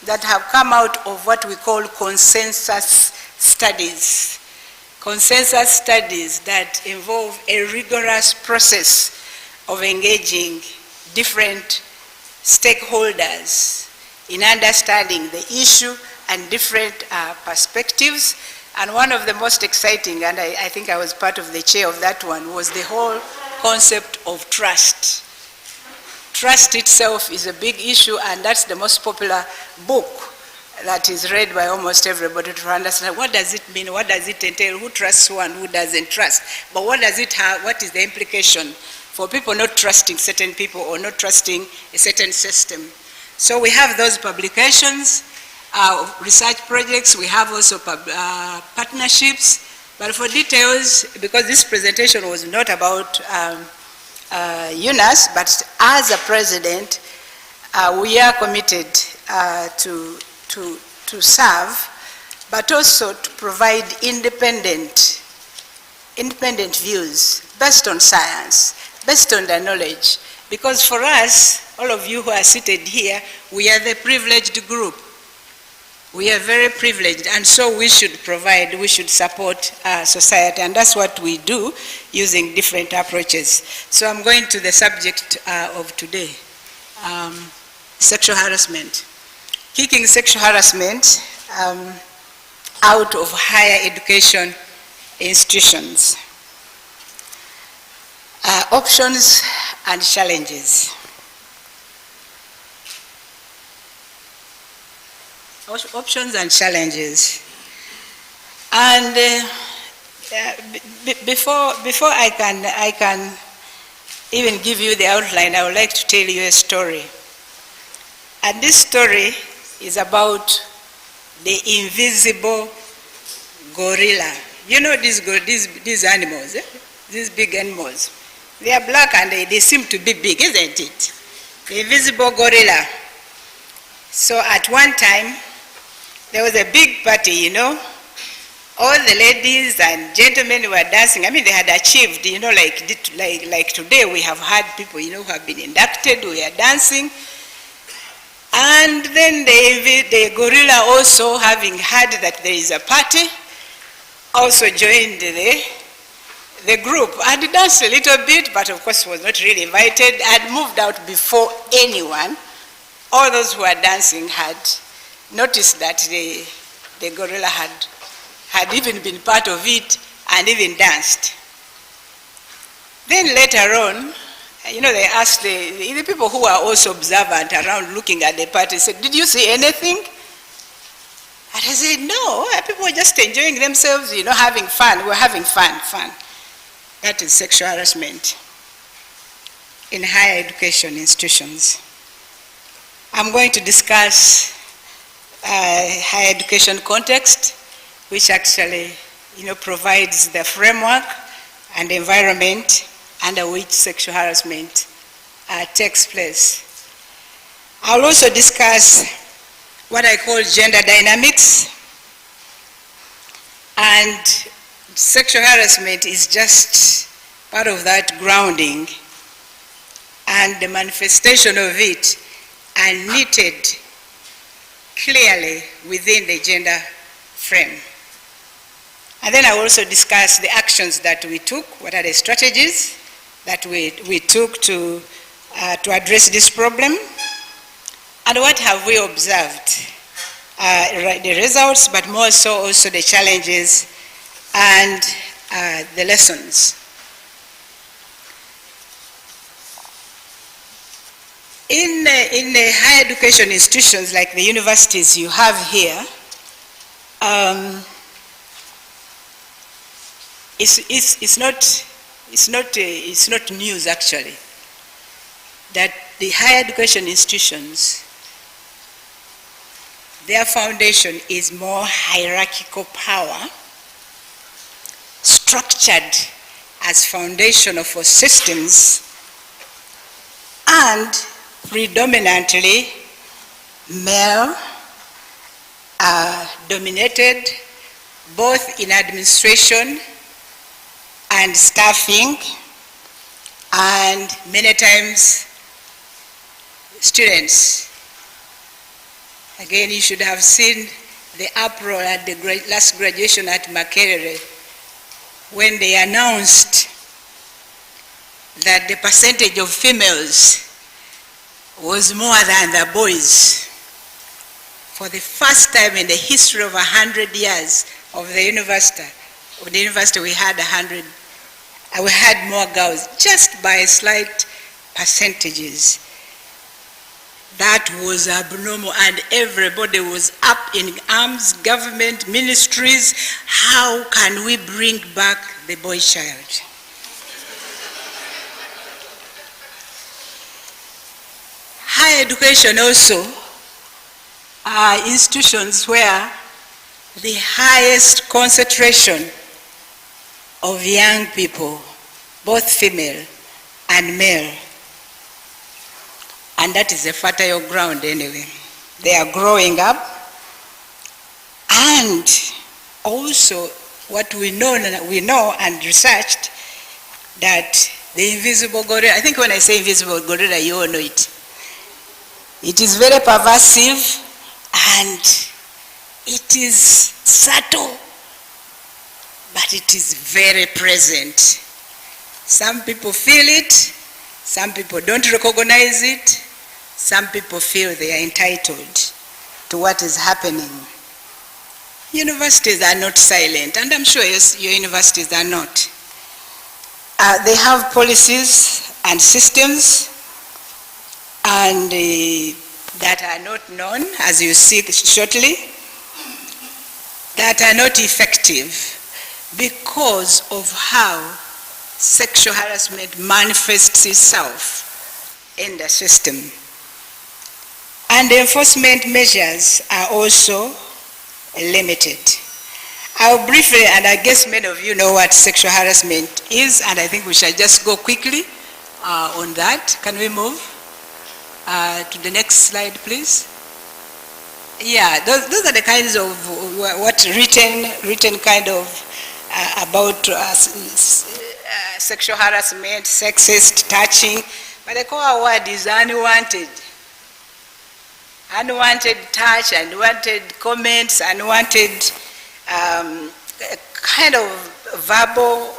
that have come out of what we call consensus studies. Consensus studies that involve a rigorous process of engaging different stakeholders in understanding the issue and different perspectives. And one of the most exciting, and I think I was part of the chair of that one, was the whole concept of trust. Trust itself is a big issue, and that's the most popular book that is read by almost everybody to understand what does it mean, what does it entail, who trusts who and who doesn't trust. But what does it have, what is the implication for people not trusting certain people or not trusting a certain system? So we have those publications, research projects, we have also partnerships, but for details, because this presentation was not about UNAS, but as a president, we are committed to serve, but also to provide independent views based on science, based on the knowledge. Because for us, all of you who are seated here, we are the privileged group. We are very privileged, and so we should provide, we should support society, and that's what we do using different approaches. So I'm going to the subject of today, sexual harassment. Kicking sexual harassment out of higher education institutions. Options and challenges. Options and challenges. And before I can even give you the outline, I would like to tell you a story. And this story is about the invisible gorilla. You know these animals, these big animals. They are black and they seem to be big, isn't it? The invisible gorilla. So at one time, there was a big party, you know. All the ladies and gentlemen were dancing. I mean, they had achieved, you know, like today we have had people, you know, who have been inducted, we are dancing. And then the gorilla also, having heard that there is a party, also joined the group and danced a little bit, but of course was not really invited, and moved out before anyone. All those who were dancing had noticed that the gorilla had even been part of it and even danced. Then later on, you know, they asked the people who were also observant around looking at the party, said, "Did you see anything?" And I said, "No, people were just enjoying themselves, you know, having fun. We're having fun. That is sexual harassment in higher education institutions. I'm going to discuss higher education context, which actually, you know, provides the framework and environment under which sexual harassment takes place. I'll also discuss what I call gender dynamics, and sexual harassment is just part of that grounding, and the manifestation of it are knitted clearly within the gender frame. And then I will also discuss the actions that we took, what are the strategies that we took to address this problem, and what have we observed, the results, but more so also the challenges and the lessons. In the higher education institutions like the universities you have here, it's not news actually that the higher education institutions, their foundation is more hierarchical power, structured as foundation for systems, and predominantly male, dominated both in administration and staffing, and many times students. Again, you should have seen the uproar at the last graduation at Makerere when they announced that the percentage of females was more than the boys. For the first time in the history of 100 years of the university, we had more girls, just by slight percentages. That was abnormal, and everybody was up in arms, government, ministries. How can we bring back the boy child? Higher education also are institutions where the highest concentration of young people, both female and male, and that is a fertile ground anyway. They are growing up, and also what we know and researched, that the invisible gorilla, I think when I say invisible gorilla, you all know it. It is very pervasive, and It is subtle, but it is very present. Some people feel it, some people don't recognize it, some people feel they are entitled to what is happening. Universities are not silent, and I'm sure your universities are not. They have policies and systems and that are not known, as you see shortly, that are not effective because of how sexual harassment manifests itself in the system. And the enforcement measures are also limited. I'll briefly, and I guess many of you know what sexual harassment is, and I think we shall just go quickly on that. Can we move to the next slide, please? Yeah, those are the kinds of what written kind of about sexual harassment, sexist, touching, but the core word is unwanted. Unwanted touch, unwanted comments, unwanted kind of verbal,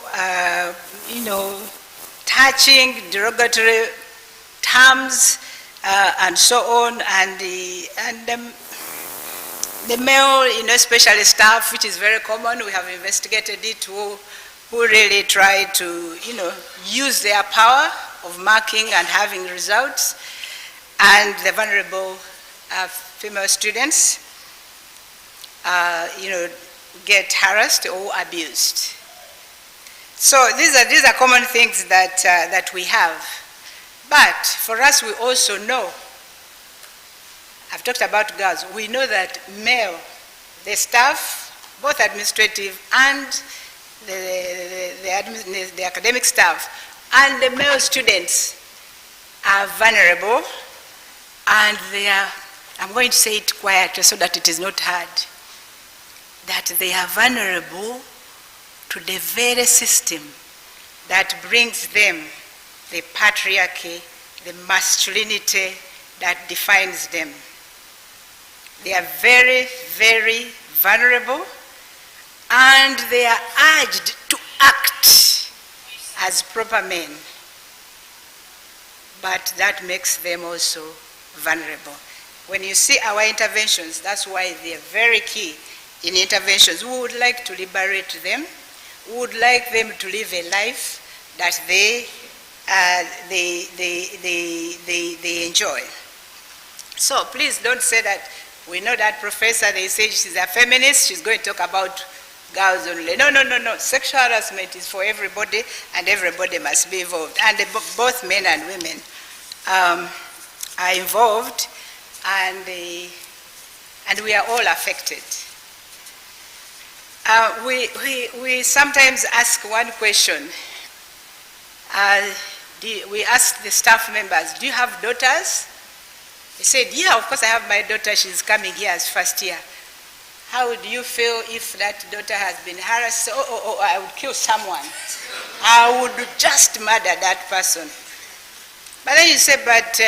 touching, derogatory terms, and so on, and the male, especially staff, which is very common. We have investigated it, who really try to, use their power of marking and having results, and the vulnerable female students, get harassed or abused. So these are common things that we have. But for us, we also know, I've talked about girls, we know that male, the staff, both administrative and the academic staff, and the male students are vulnerable, and they are, I'm going to say it quietly so that it is not heard, that they are vulnerable to the very system that brings them the patriarchy, the masculinity that defines them. They are very, very vulnerable, and they are urged to act as proper men. But that makes them also vulnerable. When you see our interventions, that's why they are very key in interventions. We would like to liberate them. We would like them to live a life that they enjoy. So please don't say that we know that professor, they say she's a feminist, she's going to talk about girls only. No. Sexual harassment is for everybody, and everybody must be involved. And both men and women are involved, and we are all affected. We sometimes ask one question. We ask the staff members, do you have daughters? They said, yeah, of course I have my daughter, she's coming here as first year. How would you feel if that daughter has been harassed? Oh, I would kill someone. I would just murder that person. But then you say, but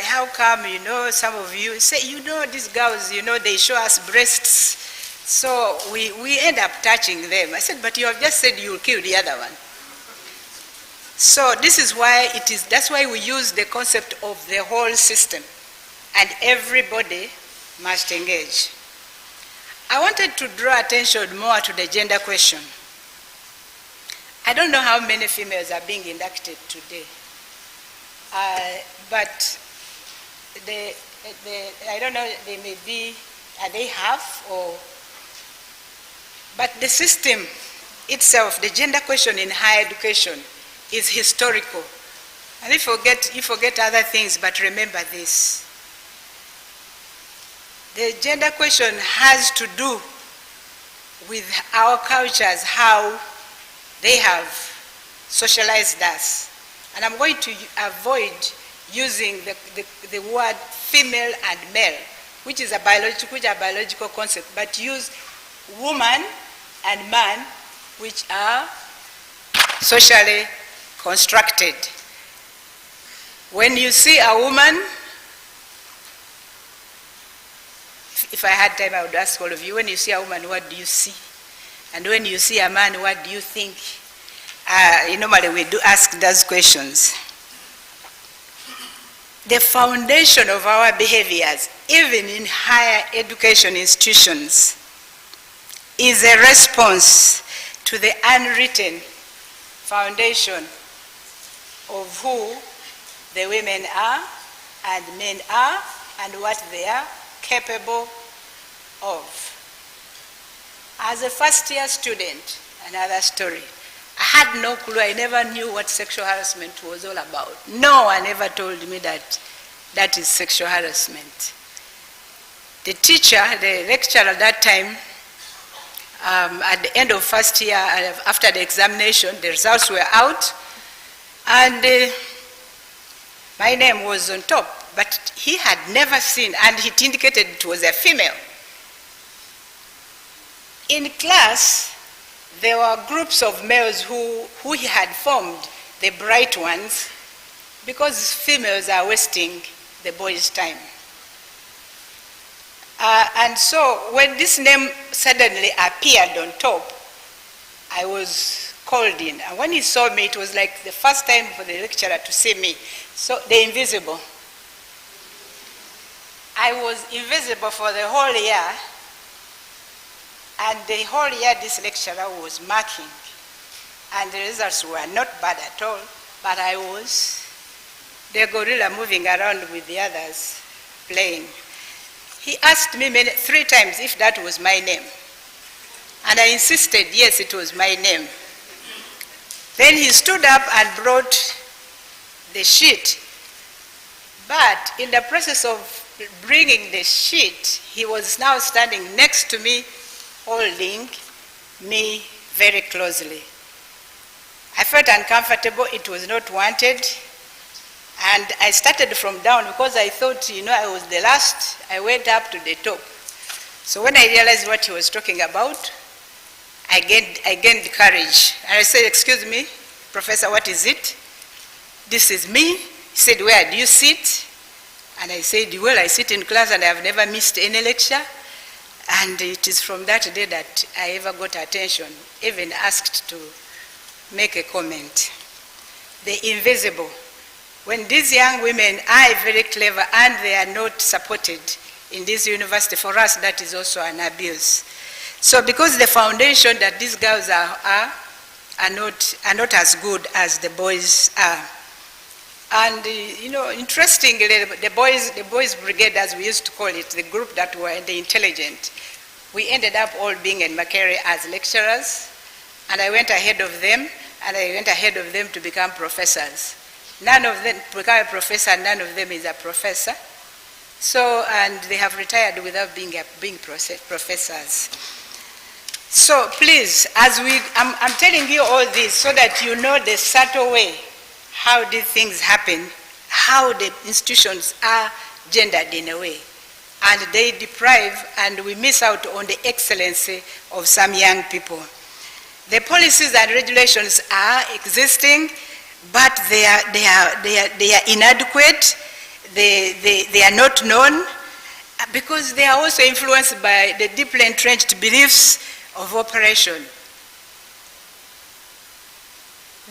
how come, some of you say, these girls, they show us breasts, so we end up touching them. I said, but you have just said you'll kill the other one. So this is why that's why we use the concept of the whole system, and everybody must engage. I wanted to draw attention more to the gender question. I don't know how many females are being inducted today, but I don't know, they may be, are they half or, but the system itself, the gender question in higher education is historical. And you forget other things, but remember this. The gender question has to do with our cultures, how they have socialized us. And I'm going to avoid using the word female and male, which is a biological concept, but use woman and man, which are socially constructed. When you see a woman, if I had time, I would ask all of you, when you see a woman, what do you see? And when you see a man, what do you think? Normally we do ask those questions. The foundation of our behaviors, even in higher education institutions, is a response to the unwritten foundation of who the women are and men are and what they are capable of. As a first-year student, another story, I had no clue. I never knew what sexual harassment was all about. No one ever told me that that is sexual harassment. The teacher, the lecturer at that time, at the end of first year, after the examination, the results were out, and my name was on top, but he had never seen, and he indicated it was a female. In class, there were groups of males who he had formed, the bright ones, because females are wasting the boys' time. And so when this name suddenly appeared on top, I was called in. And when he saw me, it was like the first time for the lecturer to see me. So the invisible. I was invisible for the whole year. And the whole year this lecturer was marking. And the results were not bad at all, but I was the gorilla moving around with the others playing. He asked me 3 times if that was my name. And I insisted, yes, it was my name. Then he stood up and brought the sheet. But in the process of bringing the sheet, he was now standing next to me, holding me very closely. I felt uncomfortable. It was not wanted. And I started from down because I thought, I was the last. I went up to the top. So when I realized what he was talking about, I gained courage. And I said, excuse me, Professor, what is it? This is me. He said, where do you sit? And I said, well, I sit in class and I have never missed any lecture. And it is from that day that I ever got attention, even asked to make a comment. The invisible. When these young women are very clever and they are not supported in this university, for us that is also an abuse. So because the foundation that these girls are not as good as the boys are. And interestingly, the boys brigade, as we used to call it, the group that were the intelligent, we ended up all being in Makerere as lecturers, and I went ahead of them, to become professors. None of them become a professor, none of them is a professor. So, and they have retired without being professors. So please, I'm telling you all this so that you know the subtle way how these things happen, how the institutions are gendered in a way. And they deprive and we miss out on the excellency of some young people. The policies and regulations are existing, but they are inadequate. They are not known because they are also influenced by the deeply entrenched beliefs of operation.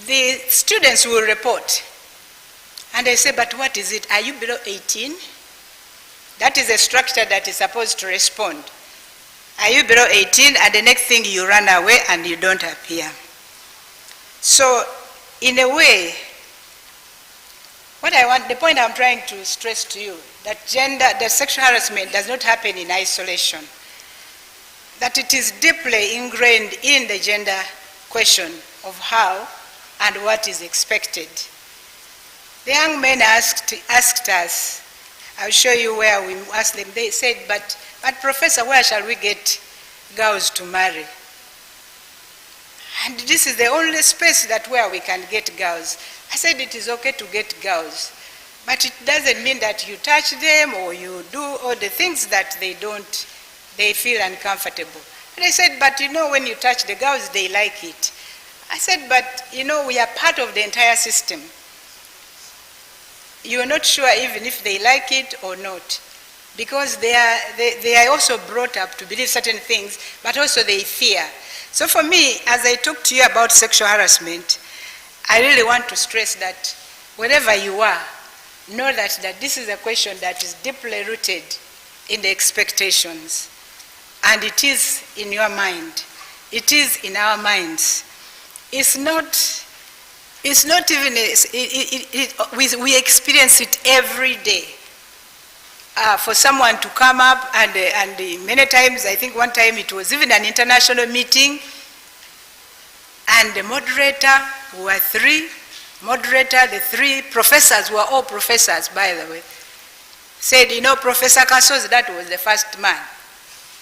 The students will report, and I say, but what is it? Are you below 18? That is a structure that is supposed to respond. Are you below 18? And the next thing you run away and you don't appear. So, in a way, the point I'm trying to stress to you, that sexual harassment does not happen in isolation. That it is deeply ingrained in the gender question of how and what is expected. The young men asked us, I'll show you where we asked them. They said, but Professor, where shall we get girls to marry? And this is the only space where we can get girls. I said it is okay to get girls, but it doesn't mean that you touch them or you do all the things that they feel uncomfortable. And I said, but when you touch the girls, they like it. I said, but we are part of the entire system. You are not sure even if they like it or not. because they are also brought up to believe certain things, but also they fear. So for me, as I talk to you about sexual harassment, I really want to stress that wherever you are, know that this is a question that is deeply rooted in the expectations, and it is in your mind. It is in our minds. It's not even, we experience it every day. For someone to come up and many times, I think one time it was even an international meeting, and the moderator, who were the three professors, were all professors, by the way, said, Professor Kasos, that was the first man.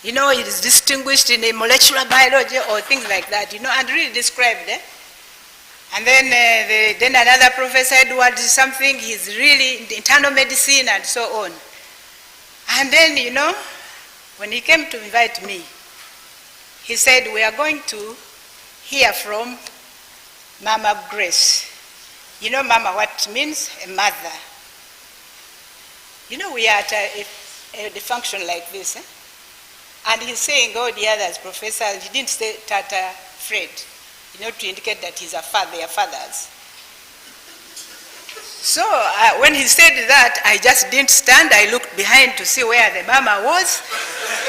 He is distinguished in a molecular biology or things like that, and really described it. And then then another professor, Edward something, he's really in internal medicine and so on. And then, when he came to invite me, he said, we are going to hear from Mama Grace. Mama, what it means? A mother. We are at a function like this. And he's saying, oh, the others, professors, he didn't say Tata Fred, to indicate that he's a father, they are fathers. So when he said that, I just didn't stand. I looked behind to see where the mama was,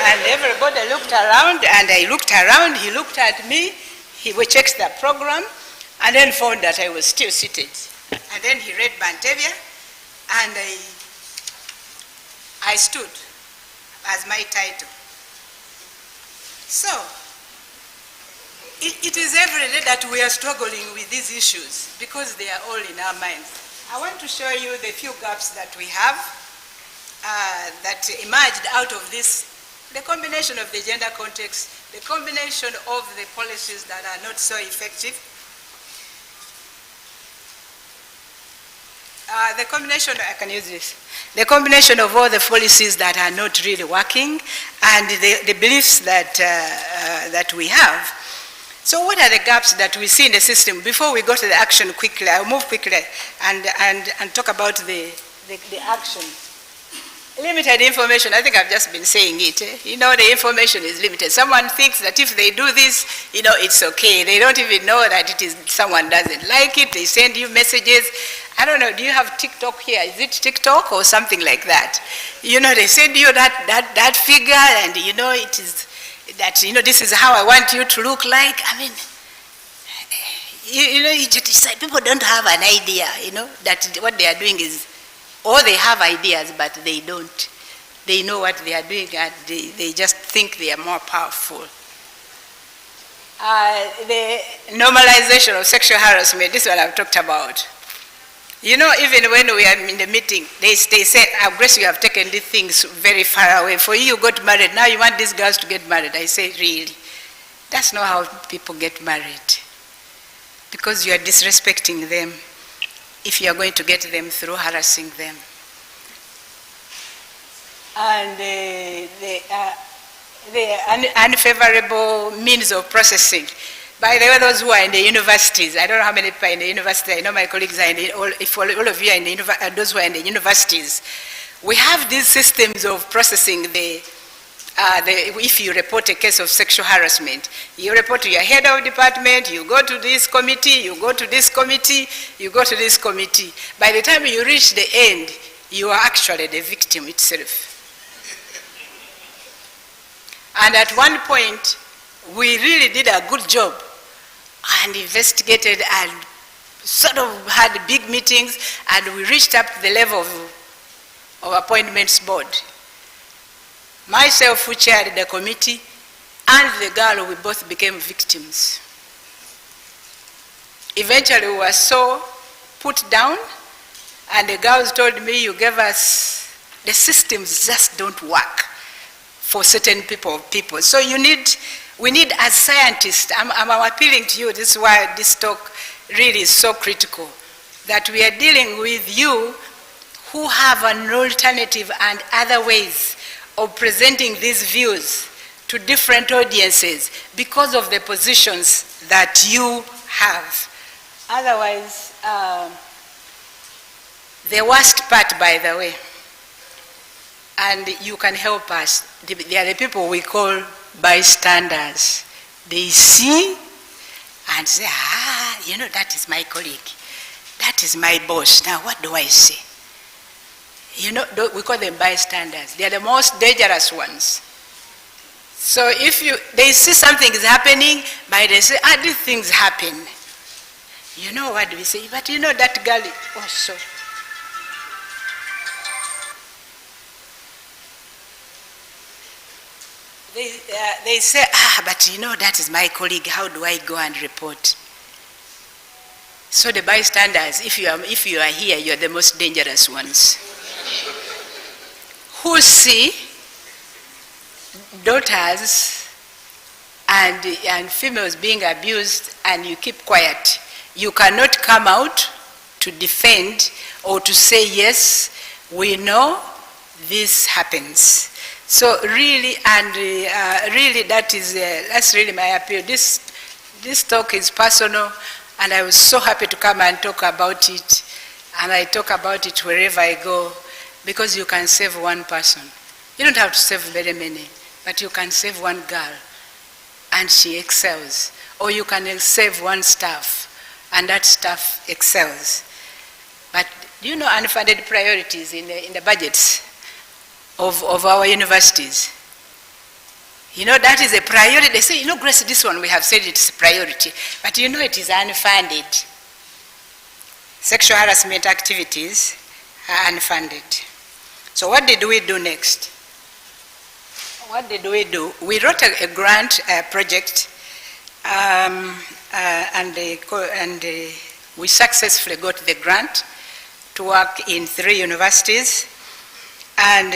and everybody looked around, and I looked around, he looked at me, he checked the program, and then found that I was still seated. And then he read Bantevia, and I stood as my title. So, it is every day that we are struggling with these issues because they are all in our minds. I want to show you the few gaps that we have that emerged out of this, the combination of the gender context, the combination of the policies that are not so effective, the combination, I can use this, the combination of all the policies that are not really working and the beliefs that, that we have. So what are the gaps that we see in the system? Before we go to the action quickly, I'll move quickly and talk about the action. Limited information, I think I've just been saying it. The information is limited. Someone thinks that if they do this, it's okay. They don't even know that it is, someone doesn't like it. They send you messages. I don't know, do you have TikTok here? Is it TikTok or something like that? They send you that figure, and it is that, this is how I want you to look like. I mean, you just, people don't have an idea, that what they are doing is, or they have ideas, but they don't. They know what they are doing, and they just think they are more powerful. The normalization of sexual harassment, this is what I've talked about. Even when we are in the meeting, they say, Grace, you have taken these things very far away. For you got married, now you want these girls to get married. I say, really? That's not how people get married. Because you are disrespecting them if you are going to get them through harassing them. And the unfavorable means of processing. By the way, those who are in the universities, I don't know how many people are in the university, I know my colleagues are in the, if all of you are in the, those who are in the universities, we have these systems of processing if you report a case of sexual harassment, you report to your head of department, you go to this committee, you go to this committee, you go to this committee. By the time you reach the end, you are actually the victim itself. And at one point, we really did a good job and investigated and sort of had big meetings, and we reached up to the level of appointments board. Myself, who chaired the committee, and the girl, we both became victims. Eventually, we were so put down, and the girls told me, you gave us, the systems just don't work for certain people. So we need as scientists, I'm appealing to you, this is why this talk really is so critical, that we are dealing with you who have an alternative and other ways of presenting these views to different audiences because of the positions that you have. Otherwise, the worst part, by the way, and you can help us. They are the people we call bystanders. They see and say, that is my colleague. That is my boss. Now what do I say? We call them bystanders. They are the most dangerous ones. So if they see something is happening, but they say, these things happen. What do we say? But that girl, so. They say, but that is my colleague, how do I go and report? So the bystanders, if you are here, you're the most dangerous ones. Who see daughters and females being abused and you keep quiet. You cannot come out to defend or to say, yes, we know this happens. So really, really that's really my appeal. This talk is personal, and I was so happy to come and talk about it. And I talk about it wherever I go, because you can save one person. You don't have to save very many, but you can save one girl, and she excels. Or you can save one staff, and that staff excels. But unfunded priorities in the budgets of our universities? That is a priority. They say, Grace, this one we have said it's a priority, but it is unfunded. Sexual harassment activities are unfunded. So what did we do next? What did we do? We wrote a grant project, and we successfully got the grant to work in 3 universities, and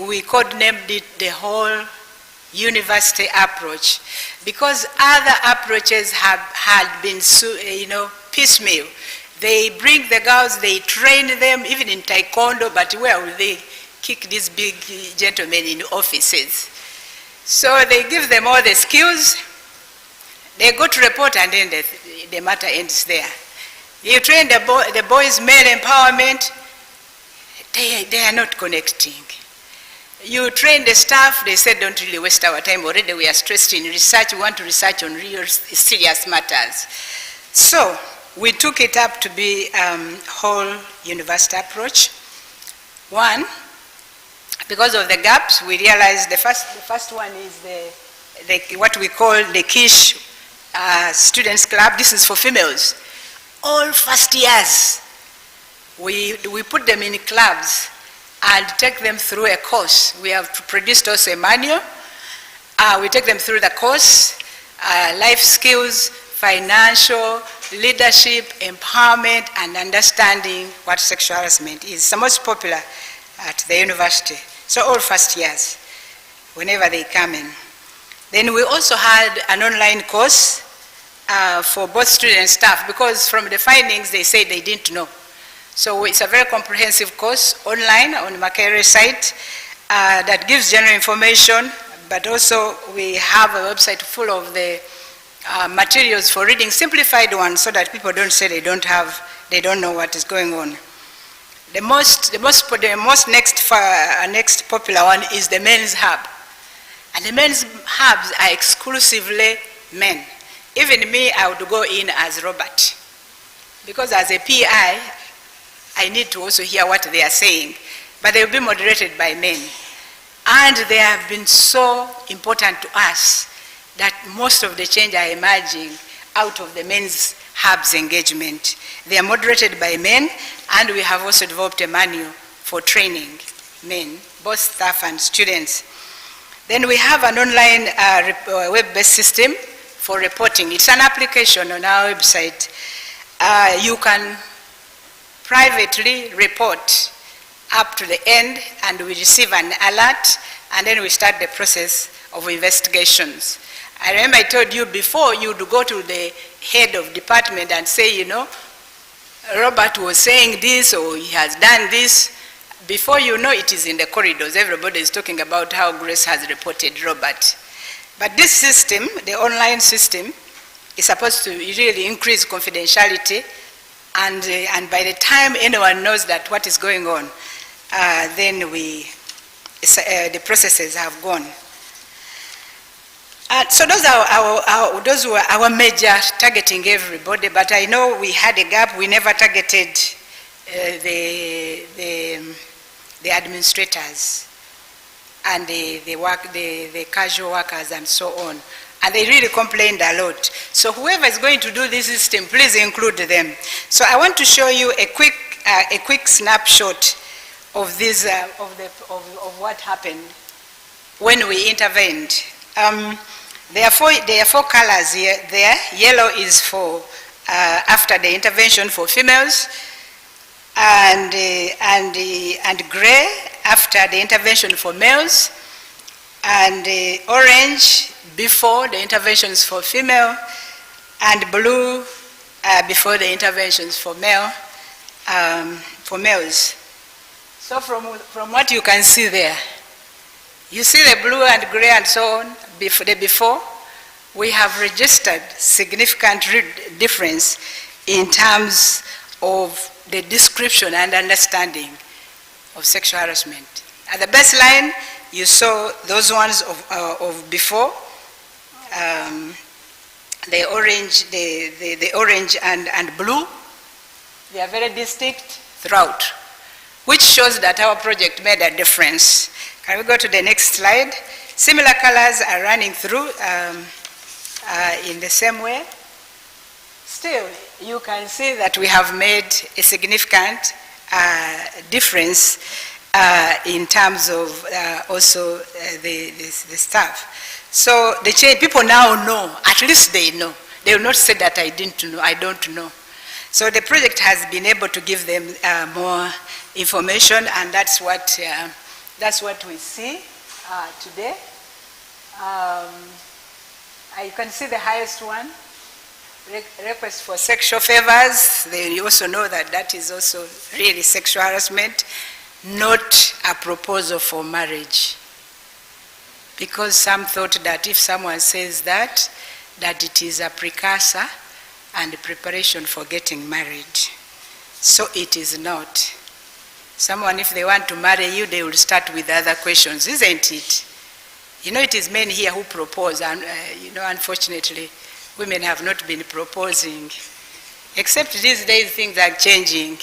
we codenamed it the whole university approach, because other approaches had been piecemeal. They bring the girls, they train them, even in taekwondo, but where will they kick these big gentlemen in offices? So they give them all the skills, they go to report, and then the matter ends there. You train the boys' male empowerment, they are not connecting. You train the staff, they said, don't really waste our time. Already we are stressed in research, we want to research on real serious matters. So we took it up to be whole university approach. One, because of the gaps, we realized the first one is what we call the Kish Students Club. This is for females. All first years, we put them in clubs and take them through a course. We have produced also a manual. We take them through the course, life skills, financial, leadership, empowerment, and understanding what sexual harassment is. It's the most popular at the university. So all first years, whenever they come in. Then we also had an online course for both students and staff, because from the findings they said they didn't know. So it's a very comprehensive course online on Makere's site that gives general information, but also we have a website full of the materials for reading, simplified ones, so that people don't say they don't know what is going on. The most next popular one is the men's hub. And the men's hubs are exclusively men. Even me, I would go in as Robert. Because as a PI, I need to also hear what they are saying. But they will be moderated by men. And they have been so important to us that most of the change are emerging out of the men's hubs engagement. They are moderated by men, and we have also developed a manual for training men, both staff and students. Then we have an online web-based system for reporting. It's an application on our website. You can privately report up to the end, and we receive an alert, and then we start the process of investigations. I remember I told you before, you'd go to the head of department and say, Robert was saying this, or he has done this. Before you know, it is in the corridors. Everybody is talking about how Grace has reported Robert. But this system, the online system, is supposed to really increase confidentiality, and by the time anyone knows that what is going on, then we the processes have gone. So those were our major targeting everybody, but I know we had a gap. We never targeted the administrators and the casual workers and so on. And they really complained a lot. So whoever is going to do this system, please include them. So I want to show you a quick snapshot of this of what happened when we intervened. There are four colors here. There, yellow is for after the intervention for females, and gray after the intervention for males, and orange before the interventions for female, and blue before the interventions for males. So from what you can see there, you see the blue and gray and so on. Before, we have registered significant difference in terms of the description and understanding of sexual harassment. At the baseline, you saw those ones of before, the orange and blue. They are very distinct throughout, which shows that our project made a difference. Can we go to the next slide? Similar colors are running through in the same way. Still, you can see that we have made a significant difference in terms of also the staff. So the change, people now know, at least they know. They will not say that I didn't know, I don't know. So the project has been able to give them more information, and that's what we see today. You can see the highest one, request for sexual favors. You also know that that is also really sexual harassment, not a proposal for marriage. Because some thought that if someone says that it is a precursor and a preparation for getting married. So it is not. Someone, if they want to marry you, they will start with other questions, isn't it? You know, it is men here who propose, and unfortunately, women have not been proposing. Except these days, things are changing.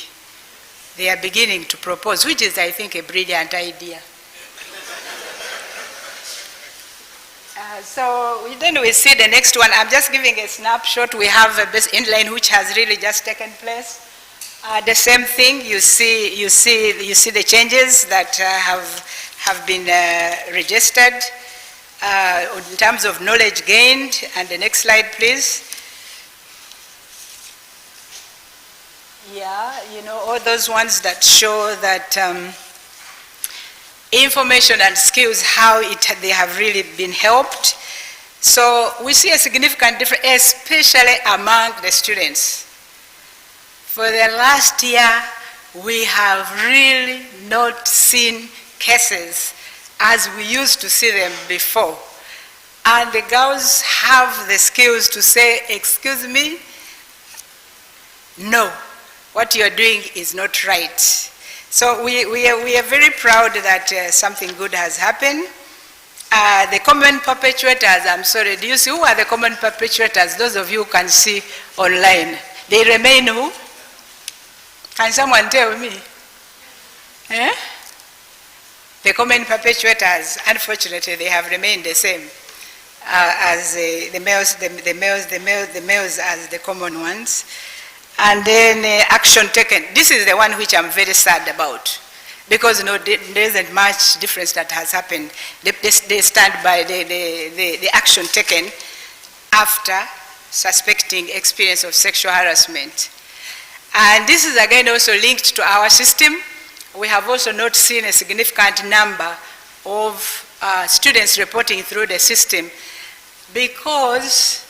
They are beginning to propose, which is, I think, a brilliant idea. So then we see the next one. I'm just giving a snapshot. We have a base inline which has really just taken place. The same thing. You see the changes that have been registered in terms of knowledge gained. And the next slide, please. Yeah, all those ones that show that information and skills, how they have really been helped. So we see a significant difference, especially among the students. For the last year, we have really not seen cases as we used to see them before. And the girls have the skills to say, excuse me, no, what you're doing is not right. So we are very proud that something good has happened. The common perpetrators, I'm sorry, do you see who are the common perpetrators? Those of you who can see online. They remain who? Can someone tell me? Eh? The common perpetrators, unfortunately, they have remained the same as the males as the common ones. And then action taken. This is the one which I'm very sad about, because there isn't much difference that has happened. They stand by the action taken after suspecting experience of sexual harassment. And this is again also linked to our system. We have also not seen a significant number of students reporting through the system because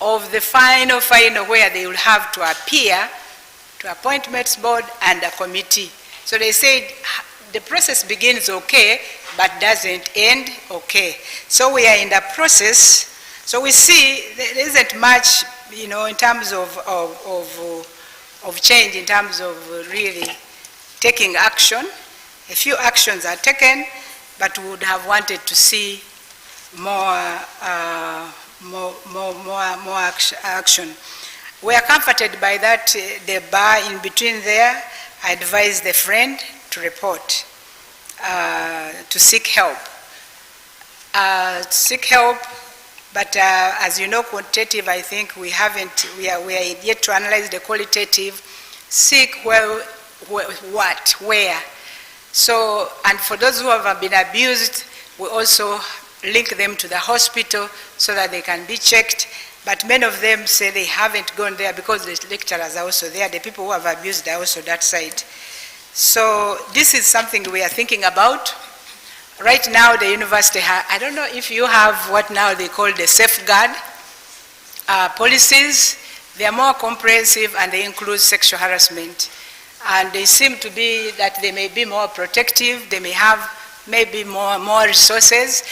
of the final where they will have to appear to appointments board and a committee. So they said the process begins okay, but doesn't end okay. So we are in the process. So we see there isn't much, in terms of change, in terms of really taking action. A few actions are taken, but we would have wanted to see more action. We are comforted by that, the bar in between there. I advise the friend to report, to seek help. But as you know, quantitative, I think we are yet to analyze the qualitative, seek where. So, and for those who have been abused, we also link them to the hospital so that they can be checked. But many of them say they haven't gone there because the lecturers are also there. The people who have abused are also that side. So this is something we are thinking about. Right now, the university, I don't know if you have what now they call the safeguard policies. They are more comprehensive and they include sexual harassment. And they seem to be that they may be more protective, they may have maybe more resources.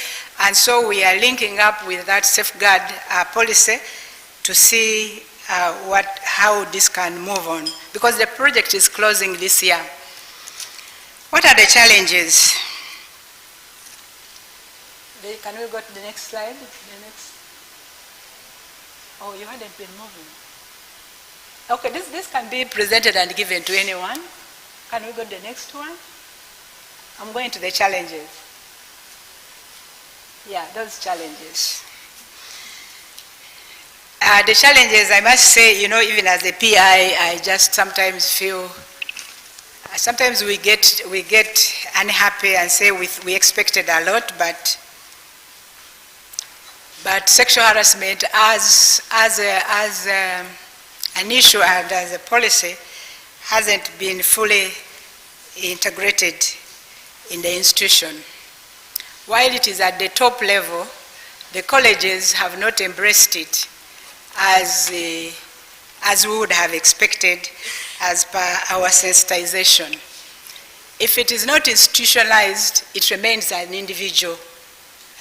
And so we are linking up with that safeguard policy to see how this can move on. Because the project is closing this year. What are the challenges? Can we go to the next slide? Oh, you hadn't been moving. Okay, this can be presented and given to anyone. Can we go to the next one? I'm going to the challenges. Yeah, those challenges. The challenges, I must say, even as a PI, I just sometimes feel, sometimes we get unhappy and say we expected a lot, but sexual harassment as an issue and as a policy hasn't been fully integrated in the institution. While it is at the top level, the colleges have not embraced it as we would have expected as per our sensitization. If it is not institutionalized, it remains an individual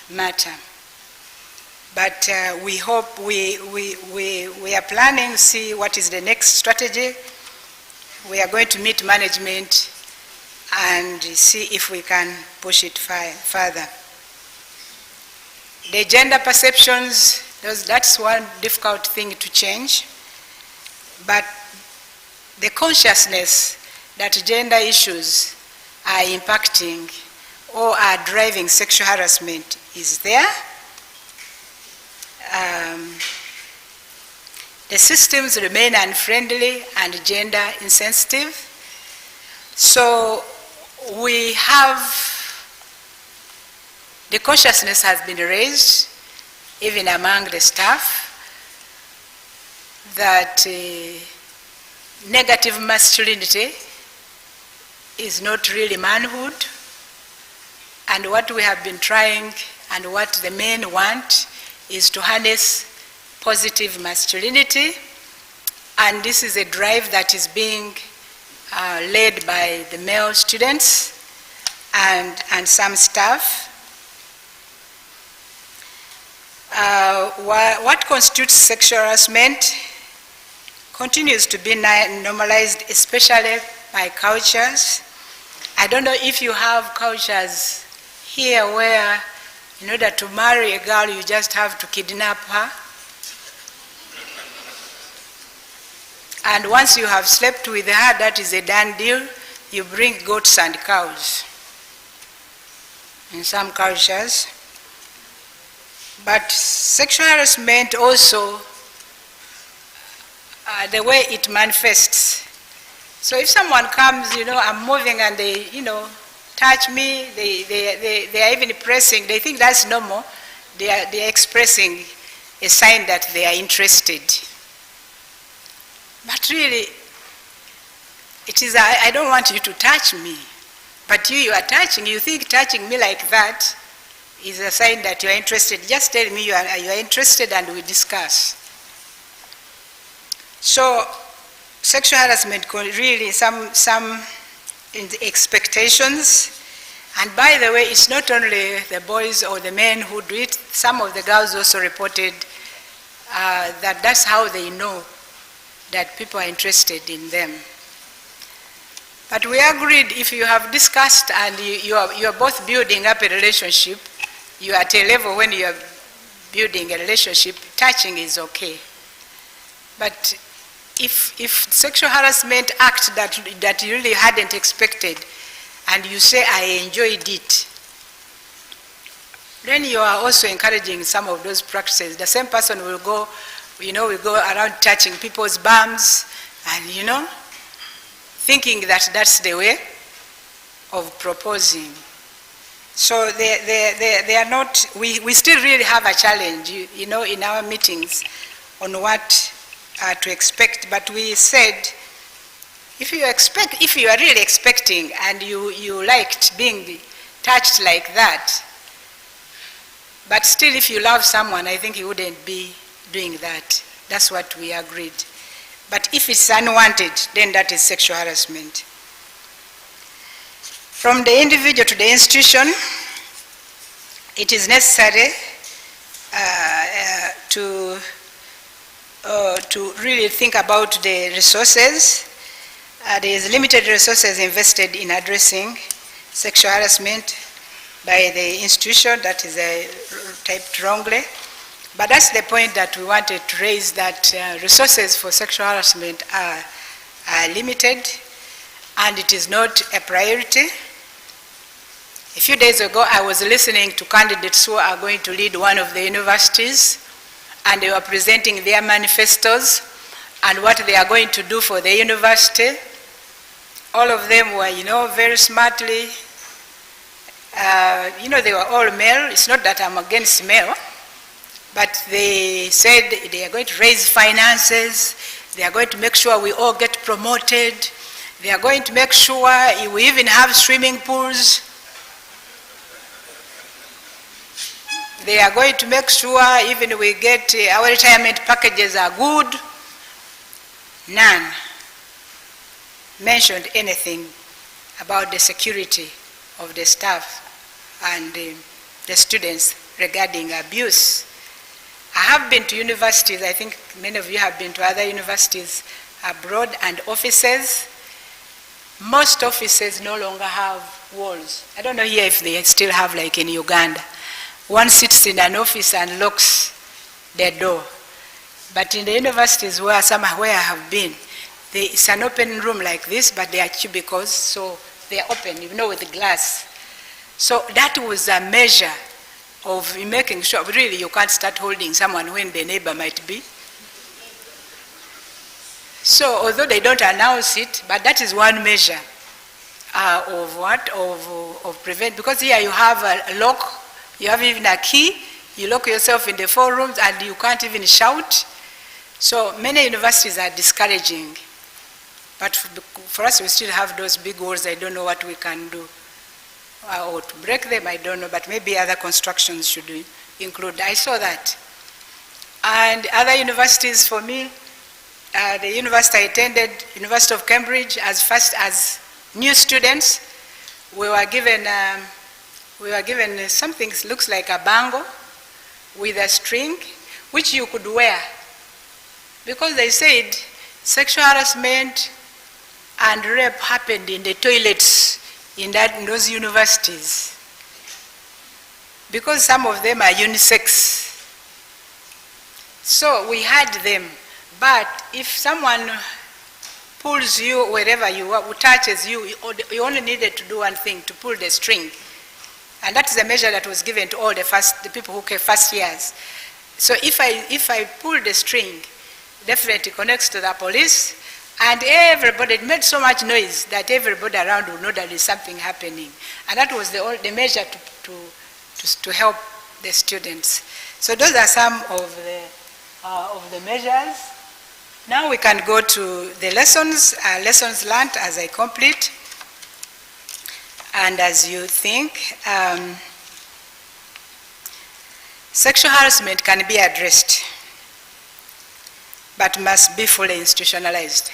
matter. But we hope we are planning to see what is the next strategy. We are going to meet management and see if we can push it further. The gender perceptions, that's one difficult thing to change. But the consciousness that gender issues are impacting or are driving sexual harassment is there. The systems remain unfriendly and gender insensitive. So we have, the consciousness has been raised, even among the staff, that negative masculinity is not really manhood. And what we have been trying and what the men want is to harness positive masculinity, and this is a drive that is being led by the male students and some staff. What constitutes sexual harassment continues to be normalized, especially by cultures. I don't know if you have cultures here where in order to marry a girl, you just have to kidnap her. And once you have slept with her, that is a done deal. You bring goats and cows in some cultures. But sexual harassment also, the way it manifests. So if someone comes, I'm moving and they, touch me, they are even pressing, they think that's normal. They are expressing a sign that they are interested. But really, it is, I don't want you to touch me. But you are touching, you think touching me like that is a sign that you are interested. Just tell me you are interested and we discuss. So, sexual harassment really some in the expectations. And by the way, it's not only the boys or the men who do it. Some of the girls also reported that that's how they know that people are interested in them. But we agreed if you have discussed and you are both building up a relationship, you are at a level when you are building a relationship, touching is okay. But if sexual harassment act that you really hadn't expected, and you say, I enjoyed it, then you are also encouraging some of those practices. The same person will go, will go around touching people's bums and, thinking that that's the way of proposing. So they are not, we still really have a challenge, in our meetings on what to expect. But we said, if you are really expecting and you liked being touched like that, but still if you love someone, I think you wouldn't be doing that. That's what we agreed. But if it's unwanted, then that is sexual harassment. From the individual to the institution, it is necessary to really think about the resources. There is limited resources invested in addressing sexual harassment by the institution. That is typed wrongly. But that's the point that we wanted to raise, that resources for sexual harassment are limited and it is not a priority. A few days ago, I was listening to candidates who are going to lead one of the universities, and they were presenting their manifestos and what they are going to do for the university. All of them were, very smartly, they were all male. It's not that I'm against male, but they said they are going to raise finances, they are going to make sure we all get promoted, they are going to make sure we even have swimming pools, they are going to make sure even we get our retirement packages are good. None mentioned anything about the security of the staff and the students regarding abuse. I have been to universities, I think many of you have been to other universities abroad, and offices. Most offices no longer have walls. I don't know here if they still have, like in Uganda. One sits in an office and locks the door. But in the universities where I have been, it's an open room like this, but they are cubicles, so they are open, with glass. So that was a measure of making sure, really, you can't start holding someone when the neighbor might be. So although they don't announce it, but that is one measure of prevent, because here you have a lock, you have even a key, you lock yourself in the 4 rooms and you can't even shout. So many universities are discouraging. But for us, we still have those big walls. I don't know what we can do. Or to break them, I don't know, but maybe other constructions should include. I saw that. And other universities for me, the university I attended, University of Cambridge, as new students, we were given something that looks like a bangle with a string, which you could wear. Because they said sexual harassment and rape happened in the toilets in those universities. Because some of them are unisex. So we had them. But if someone pulls you wherever you are, who touches you, you only needed to do one thing, to pull the string. And that is a measure that was given to all the people who came first years. So if I pull the string, definitely connects to the police, and everybody, it made so much noise that everybody around would know that there's something happening. And that was the measure to help the students. So those are some of the measures. Now we can go to the lessons learned as I complete. And as you think, sexual harassment can be addressed, but must be fully institutionalized.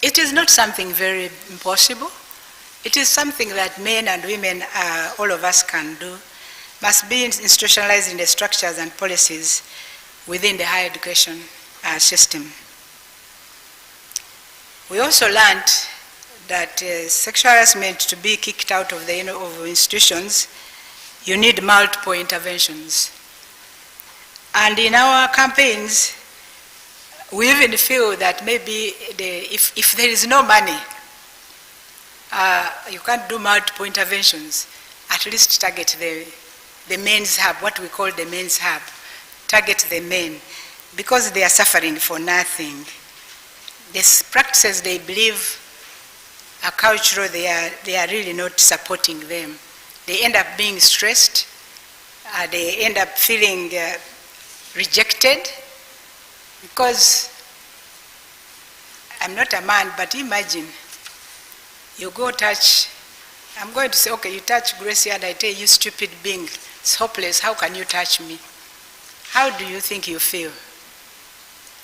It is not something very impossible. It is something that men and women, all of us can do, must be institutionalized in the structures and policies within the higher education system. We also learned that sexual harassment to be kicked out of the of institutions, you need multiple interventions. And in our campaigns, we even feel that maybe if there is no money, you can't do multiple interventions. At least target the men's hub, what we call the men's hub. Target the men, because they are suffering for nothing. These practices they believe are cultural, they are really not supporting them. They end up being stressed, they end up feeling rejected, because I'm not a man, but imagine you go touch, I'm going to say, okay, you touch Gracie and I tell you, stupid being, it's hopeless, how can you touch me? How do you think you feel?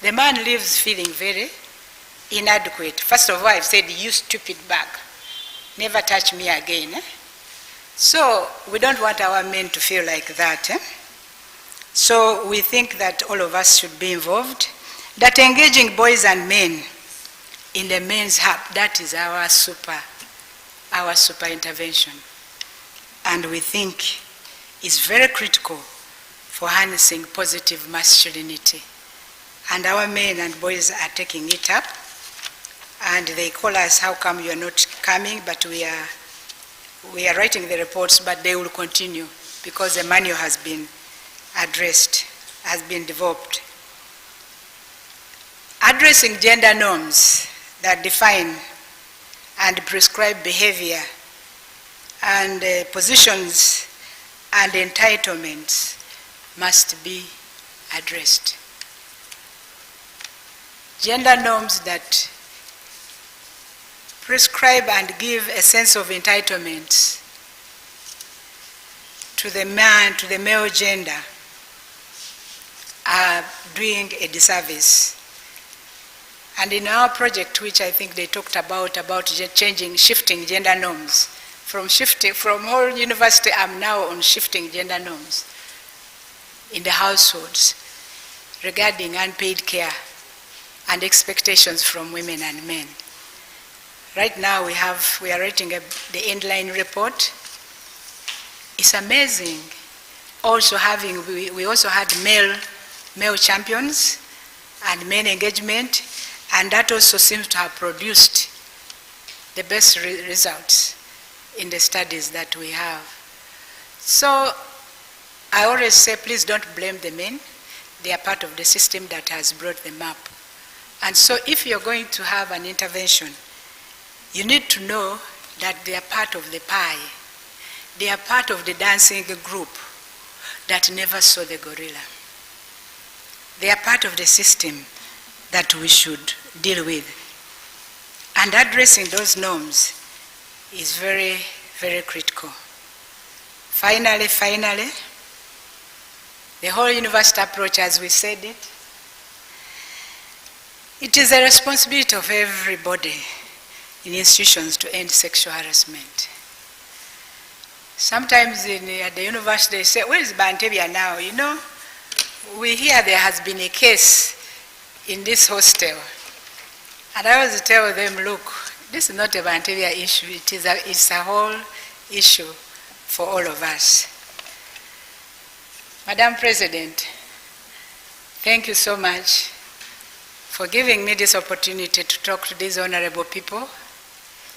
The man leaves feeling very inadequate. First of all, I've said, you stupid bag, never touch me again. So we don't want our men to feel like that. So we think that all of us should be involved, that engaging boys and men in the men's hub, that is our super intervention. And we think is very critical for harnessing positive masculinity. And our men and boys are taking it up, and they call us, how come you are not coming? But we are writing the reports, but they will continue because the manual has been addressed, has been developed. Addressing gender norms that define and prescribe behavior and positions and entitlements must be addressed. Gender norms that prescribe and give a sense of entitlement to the man, to the male gender, are doing a disservice. And in our project, which I think they talked about shifting gender norms, from whole university, I'm now on shifting gender norms in the households regarding unpaid care and expectations from women and men. Right now we are writing the endline report. It's amazing. Also we also had male champions and men engagement, and that also seems to have produced the best results in the studies that we have. So I always say, please don't blame the men. They are part of the system that has brought them up. And so if you're going to have an intervention, you need to know that they are part of the pie. They are part of the dancing group that never saw the gorilla. They are part of the system that we should deal with. And addressing those norms is very, very critical. Finally, the whole university approach, as we said it is a responsibility of everybody in institutions to end sexual harassment. Sometimes at the university they say, where is Bantebia now? You know, we hear there has been a case in this hostel. And I always tell them, look, this is not a Bantebia issue, it's a whole issue for all of us. Madam President, thank you so much for giving me this opportunity to talk to these honorable people.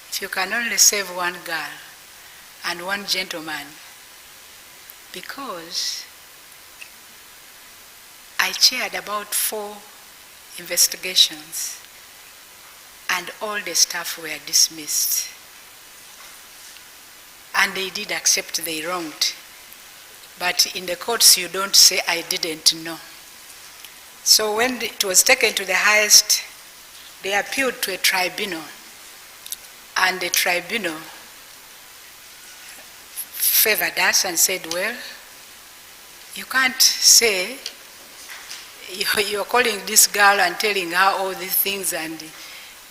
If you can only save one girl and one gentleman, because I chaired about 4 investigations and all the staff were dismissed. And they did accept they wronged. But in the courts you don't say, I didn't know. So when it was taken to the highest, they appealed to a tribunal. And the tribunal favored us and said, well, you can't say you're calling this girl and telling her all these things and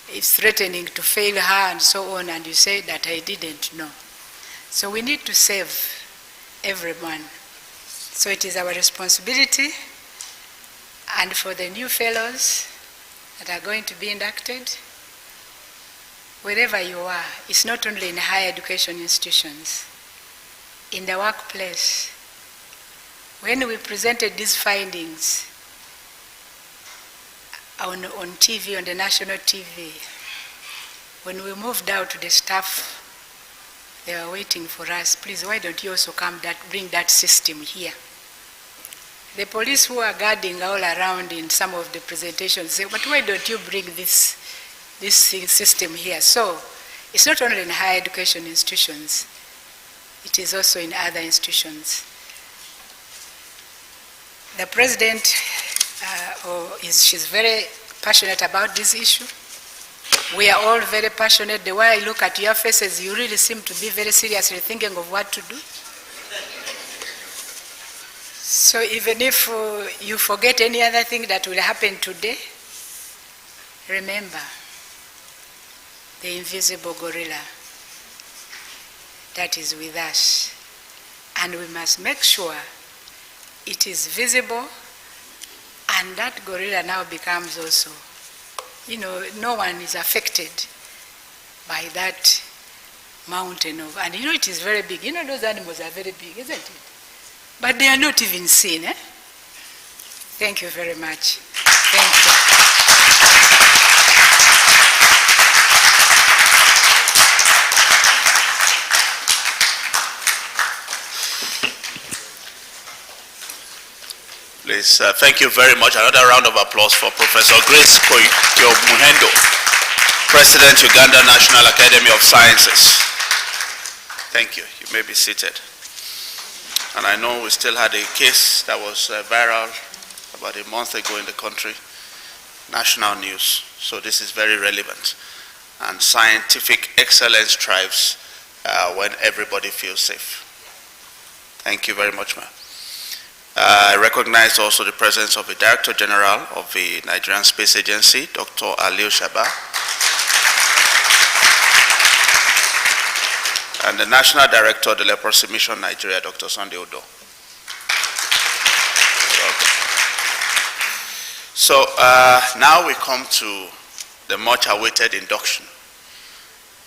it's threatening to fail her and so on, and you say that I didn't know. So we need to save everyone. So it is our responsibility, and for the new fellows that are going to be inducted, wherever you are, it's not only in higher education institutions, in the workplace. When we presented these findings on TV, on the national TV, when we moved out to the staff, they were waiting for us. Please, why don't you also bring that system here? The police who are guarding all around in some of the presentations say, but why don't you bring this system here? So it's not only in higher education institutions, it is also in other institutions. The president, she's very passionate about this issue. We are all very passionate. The way I look at your faces, you really seem to be very seriously thinking of what to do. So even if you forget any other thing that will happen today, remember the invisible gorilla that is with us. And we must make sure it is visible, and that gorilla now becomes also, no one is affected by that mountain of, and it is very big. Those animals are very big, isn't it? But they are not even seen. Thank you very much. Thank you. Please, thank you very much. Another round of applause for Professor Grace Muhendo, President, Uganda National Academy of Sciences. Thank you. You may be seated. And I know we still had a case that was viral about a month ago in the country, national news. So this is very relevant. And scientific excellence thrives when everybody feels safe. Thank you very much, ma'am. I recognize also the presence of the Director General of the Nigerian Space Agency, Dr. Aliu Shaba, and the National Director of the Leprosy Mission Nigeria, Dr. Sunday Odo. So now we come to the much awaited induction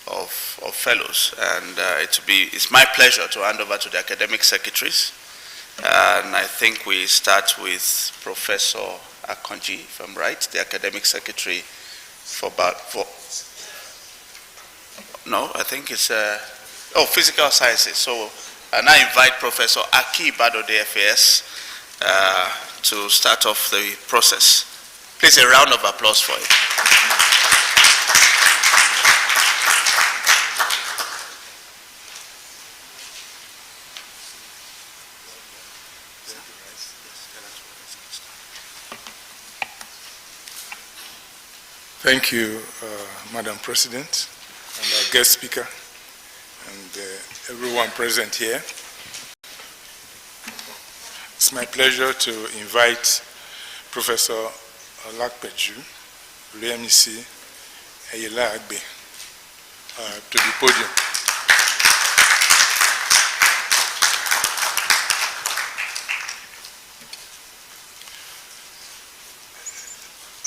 of fellows, and it's my pleasure to hand over to the academic secretaries. And I think we start with Professor Akonji, if I'm right, the academic secretary physical sciences. So I invite Professor Aki Bado, the FAS, to start off the process. Please, a round of applause for him. Thank you, Madam President, and our guest speaker, and everyone present here. It's my pleasure to invite Professor Olakpeju Oluyemisi Ayelagbe to the podium.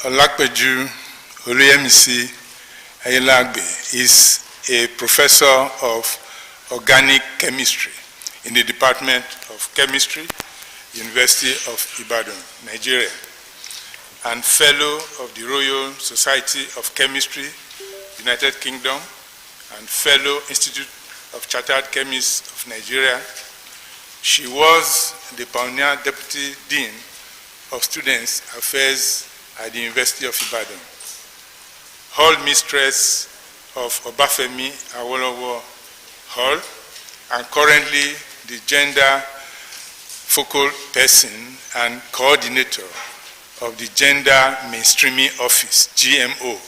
Olakpeju Oluyemisi Ayelagbe is a professor of organic chemistry in the Department of Chemistry, University of Ibadan, Nigeria, and fellow of the Royal Society of Chemistry, United Kingdom, and fellow Institute of Chartered Chemists of Nigeria. She was the pioneer deputy dean of Students' Affairs at the University of Ibadan, Hall Mistress of Obafemi Awolowo Hall, and currently the Gender Focal Person and Coordinator of the Gender Mainstreaming Office, GMO,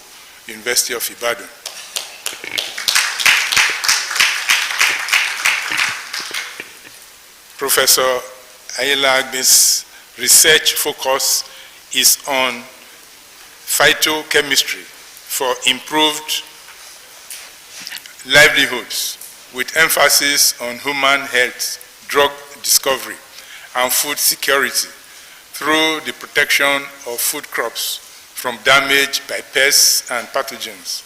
University of Ibadan. Professor Ayelagbe's research focus is on phytochemistry for improved livelihoods, with emphasis on human health, drug discovery, and food security through the protection of food crops from damage by pests and pathogens.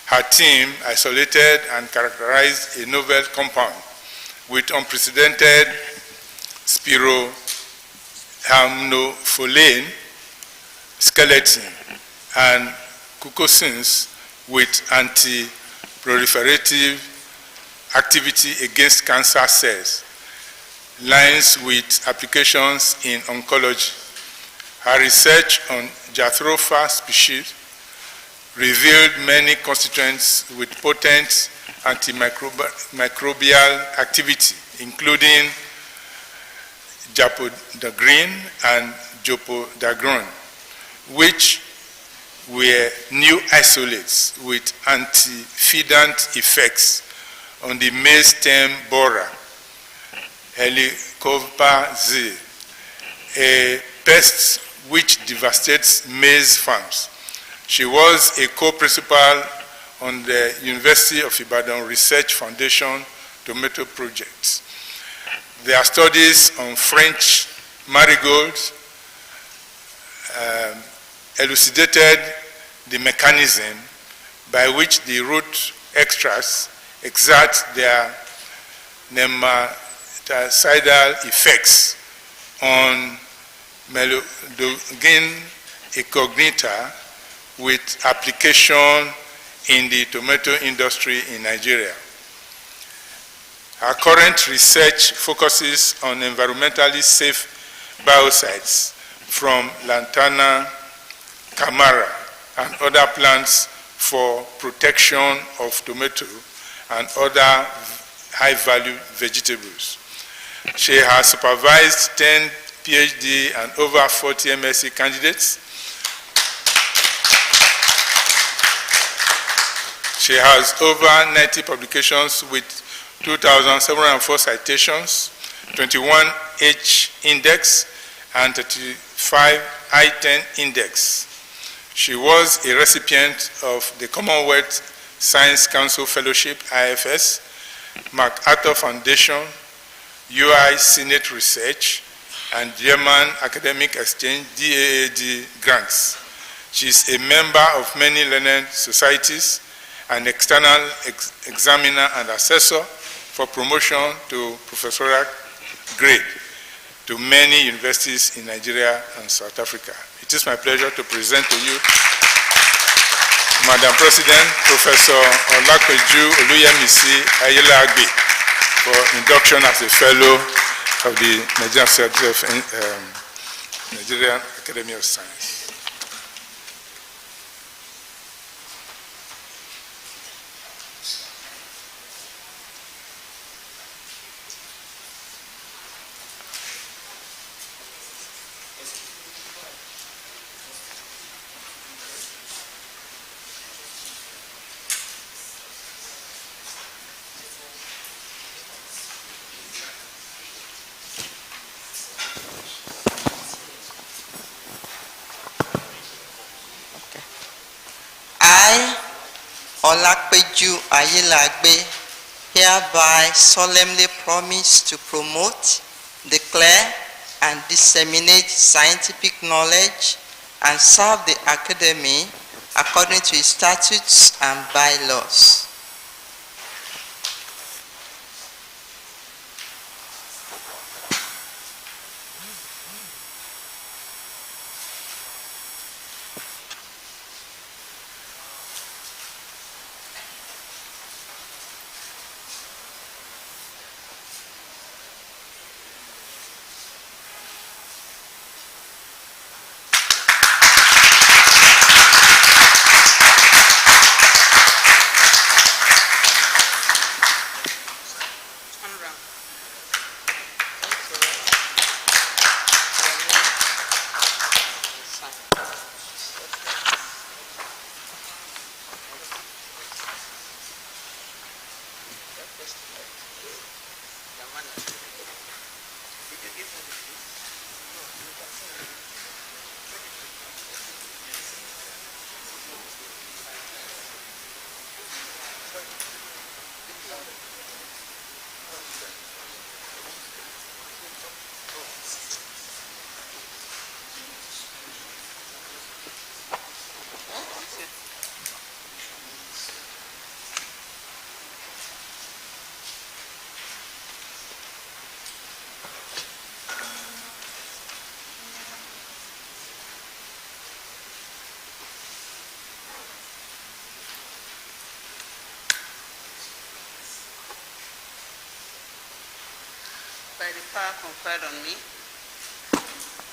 Her team isolated and characterized a novel compound with unprecedented spirohamnofolane skeleton and cucosins with anti-proliferative activity against cancer cells, lines with applications in oncology. Her research on Jatropha species revealed many constituents with potent antimicrobial activity, including japodagrin and jopodagron, which were new isolates with anti-fidant effects on the maize stem borer, Helicobacter Z, a pest which devastates maize farms. She was a co-principal on the University of Ibadan Research Foundation tomato project. Their studies on French marigolds elucidated the mechanism by which the root extracts exert their nematicidal effects on Melodogene incognita with application in the tomato industry in Nigeria. Our current research focuses on environmentally safe biocides from Lantana camara and other plants for protection of tomato and other high-value vegetables. She has supervised 10 PhD and over 40 MSc candidates. She has over 90 publications with 2,704 citations, 21 H index, and 35 I-10 index. She was a recipient of the Commonwealth Science Council Fellowship, IFS, MacArthur Foundation, UI Senate Research, and German Academic Exchange, DAAD grants. She is a member of many learned societies, an external examiner and assessor for promotion to professorial grade to many universities in Nigeria and South Africa. It is my pleasure to present to you Madam President, Professor Olakpeju Oluyemisi Ayelagbe, for induction as a fellow of the Nigerian Academy of Science. Olakpeju Ayelagbe hereby solemnly promise to promote, declare, and disseminate scientific knowledge and serve the Academy according to its statutes and bylaws. By the power conferred on me,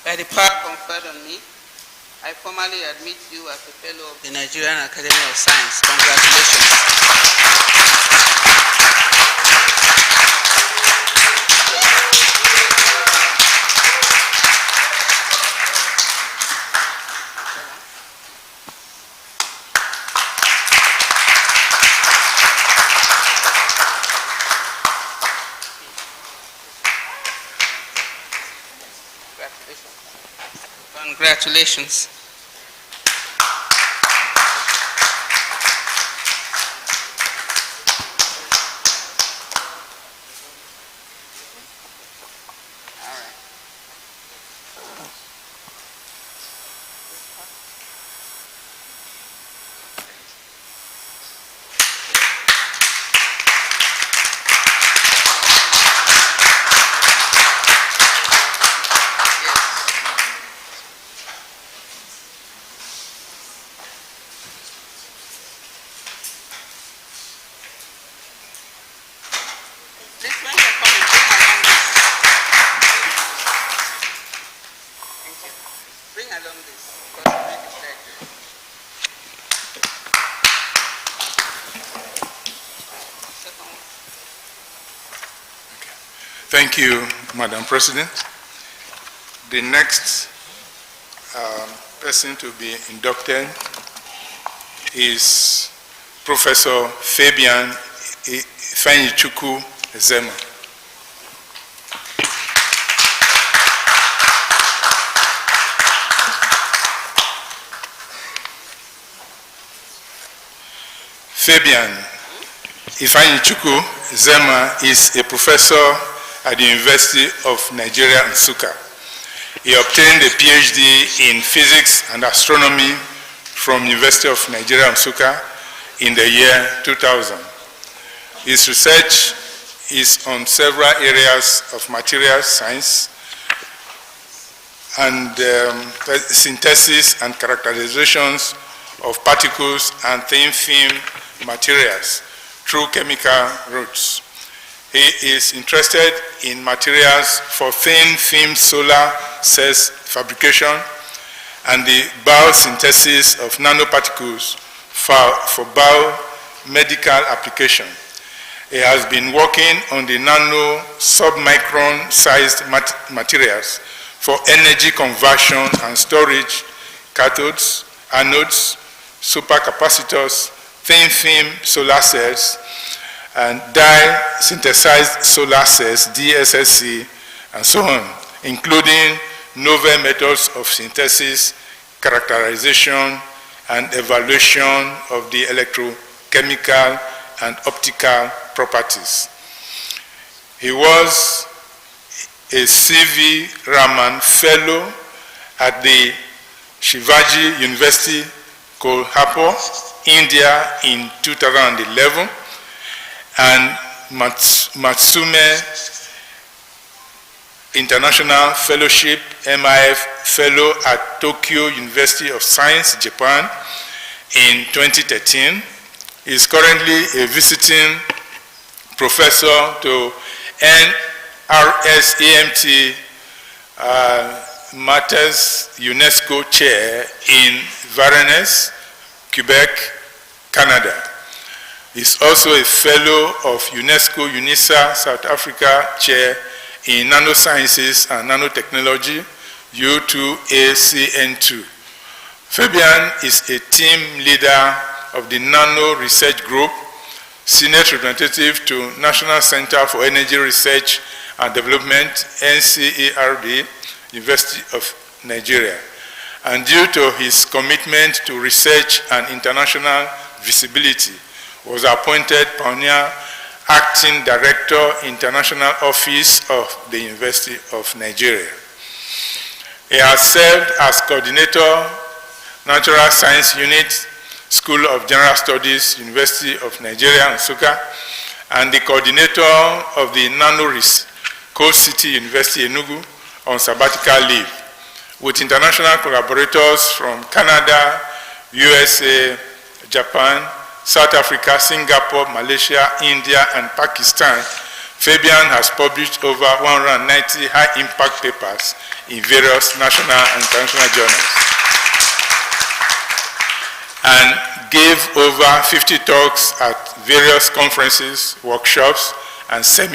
by the power conferred on me, I formally admit you as a fellow of the Nigerian Academy of Science. Congratulations. Congratulations. All right. Please, when you're coming, bring along this. Thank you. Bring along this. Because we make it like this. Second one. Thank you, Madam President. The next person to be inducted is Professor Fabian Ifeanyichukwu Zema. Fabian Ifeanyichukwu Zema is a professor at the University of Nigeria, Nsukka. He obtained a PhD in physics and astronomy from University of Nigeria, Nsukka in the year 2000. His research is on several areas of materials science and synthesis and characterizations of particles and thin film materials through chemical routes. He is interested in materials for thin film solar cells fabrication and the biosynthesis of nanoparticles for biomedical application. He has been working on the nano submicron sized materials for energy conversion and storage, cathodes, anodes, supercapacitors, thin film solar cells, and dye-synthesized solar cells, DSSC, and so on, including novel methods of synthesis, characterization, and evaluation of the electrochemical and optical properties. He was a C.V. Raman Fellow at the Shivaji University, Kolhapur, India in 2011, and Matsume International Fellowship, MIF Fellow at Tokyo University of Science, Japan in 2013. He is currently a visiting professor to NRSAMT Matters UNESCO Chair in Varennes, Quebec, Canada. He is also a fellow of UNESCO UNISA South Africa Chair in Nanosciences and Nanotechnology, U2ACN2. Fabian is a team leader of the Nano Research Group, Senate Representative to National Center for Energy Research and Development, NCERD, University of Nigeria. And due to his commitment to research and international visibility, was appointed Pioneer Acting Director, International Office of the University of Nigeria. He has served as Coordinator, Natural Science Unit, School of General Studies, University of Nigeria, Nsukka, and the Coordinator of the NanoRIS, Coast City University, Enugu, on sabbatical leave, with international collaborators from Canada, USA, Japan, South Africa, Singapore, Malaysia, India, and Pakistan. Fabian has published over 190 high-impact papers in various national and international journals, and gave over 50 talks at various conferences, workshops, and seminars.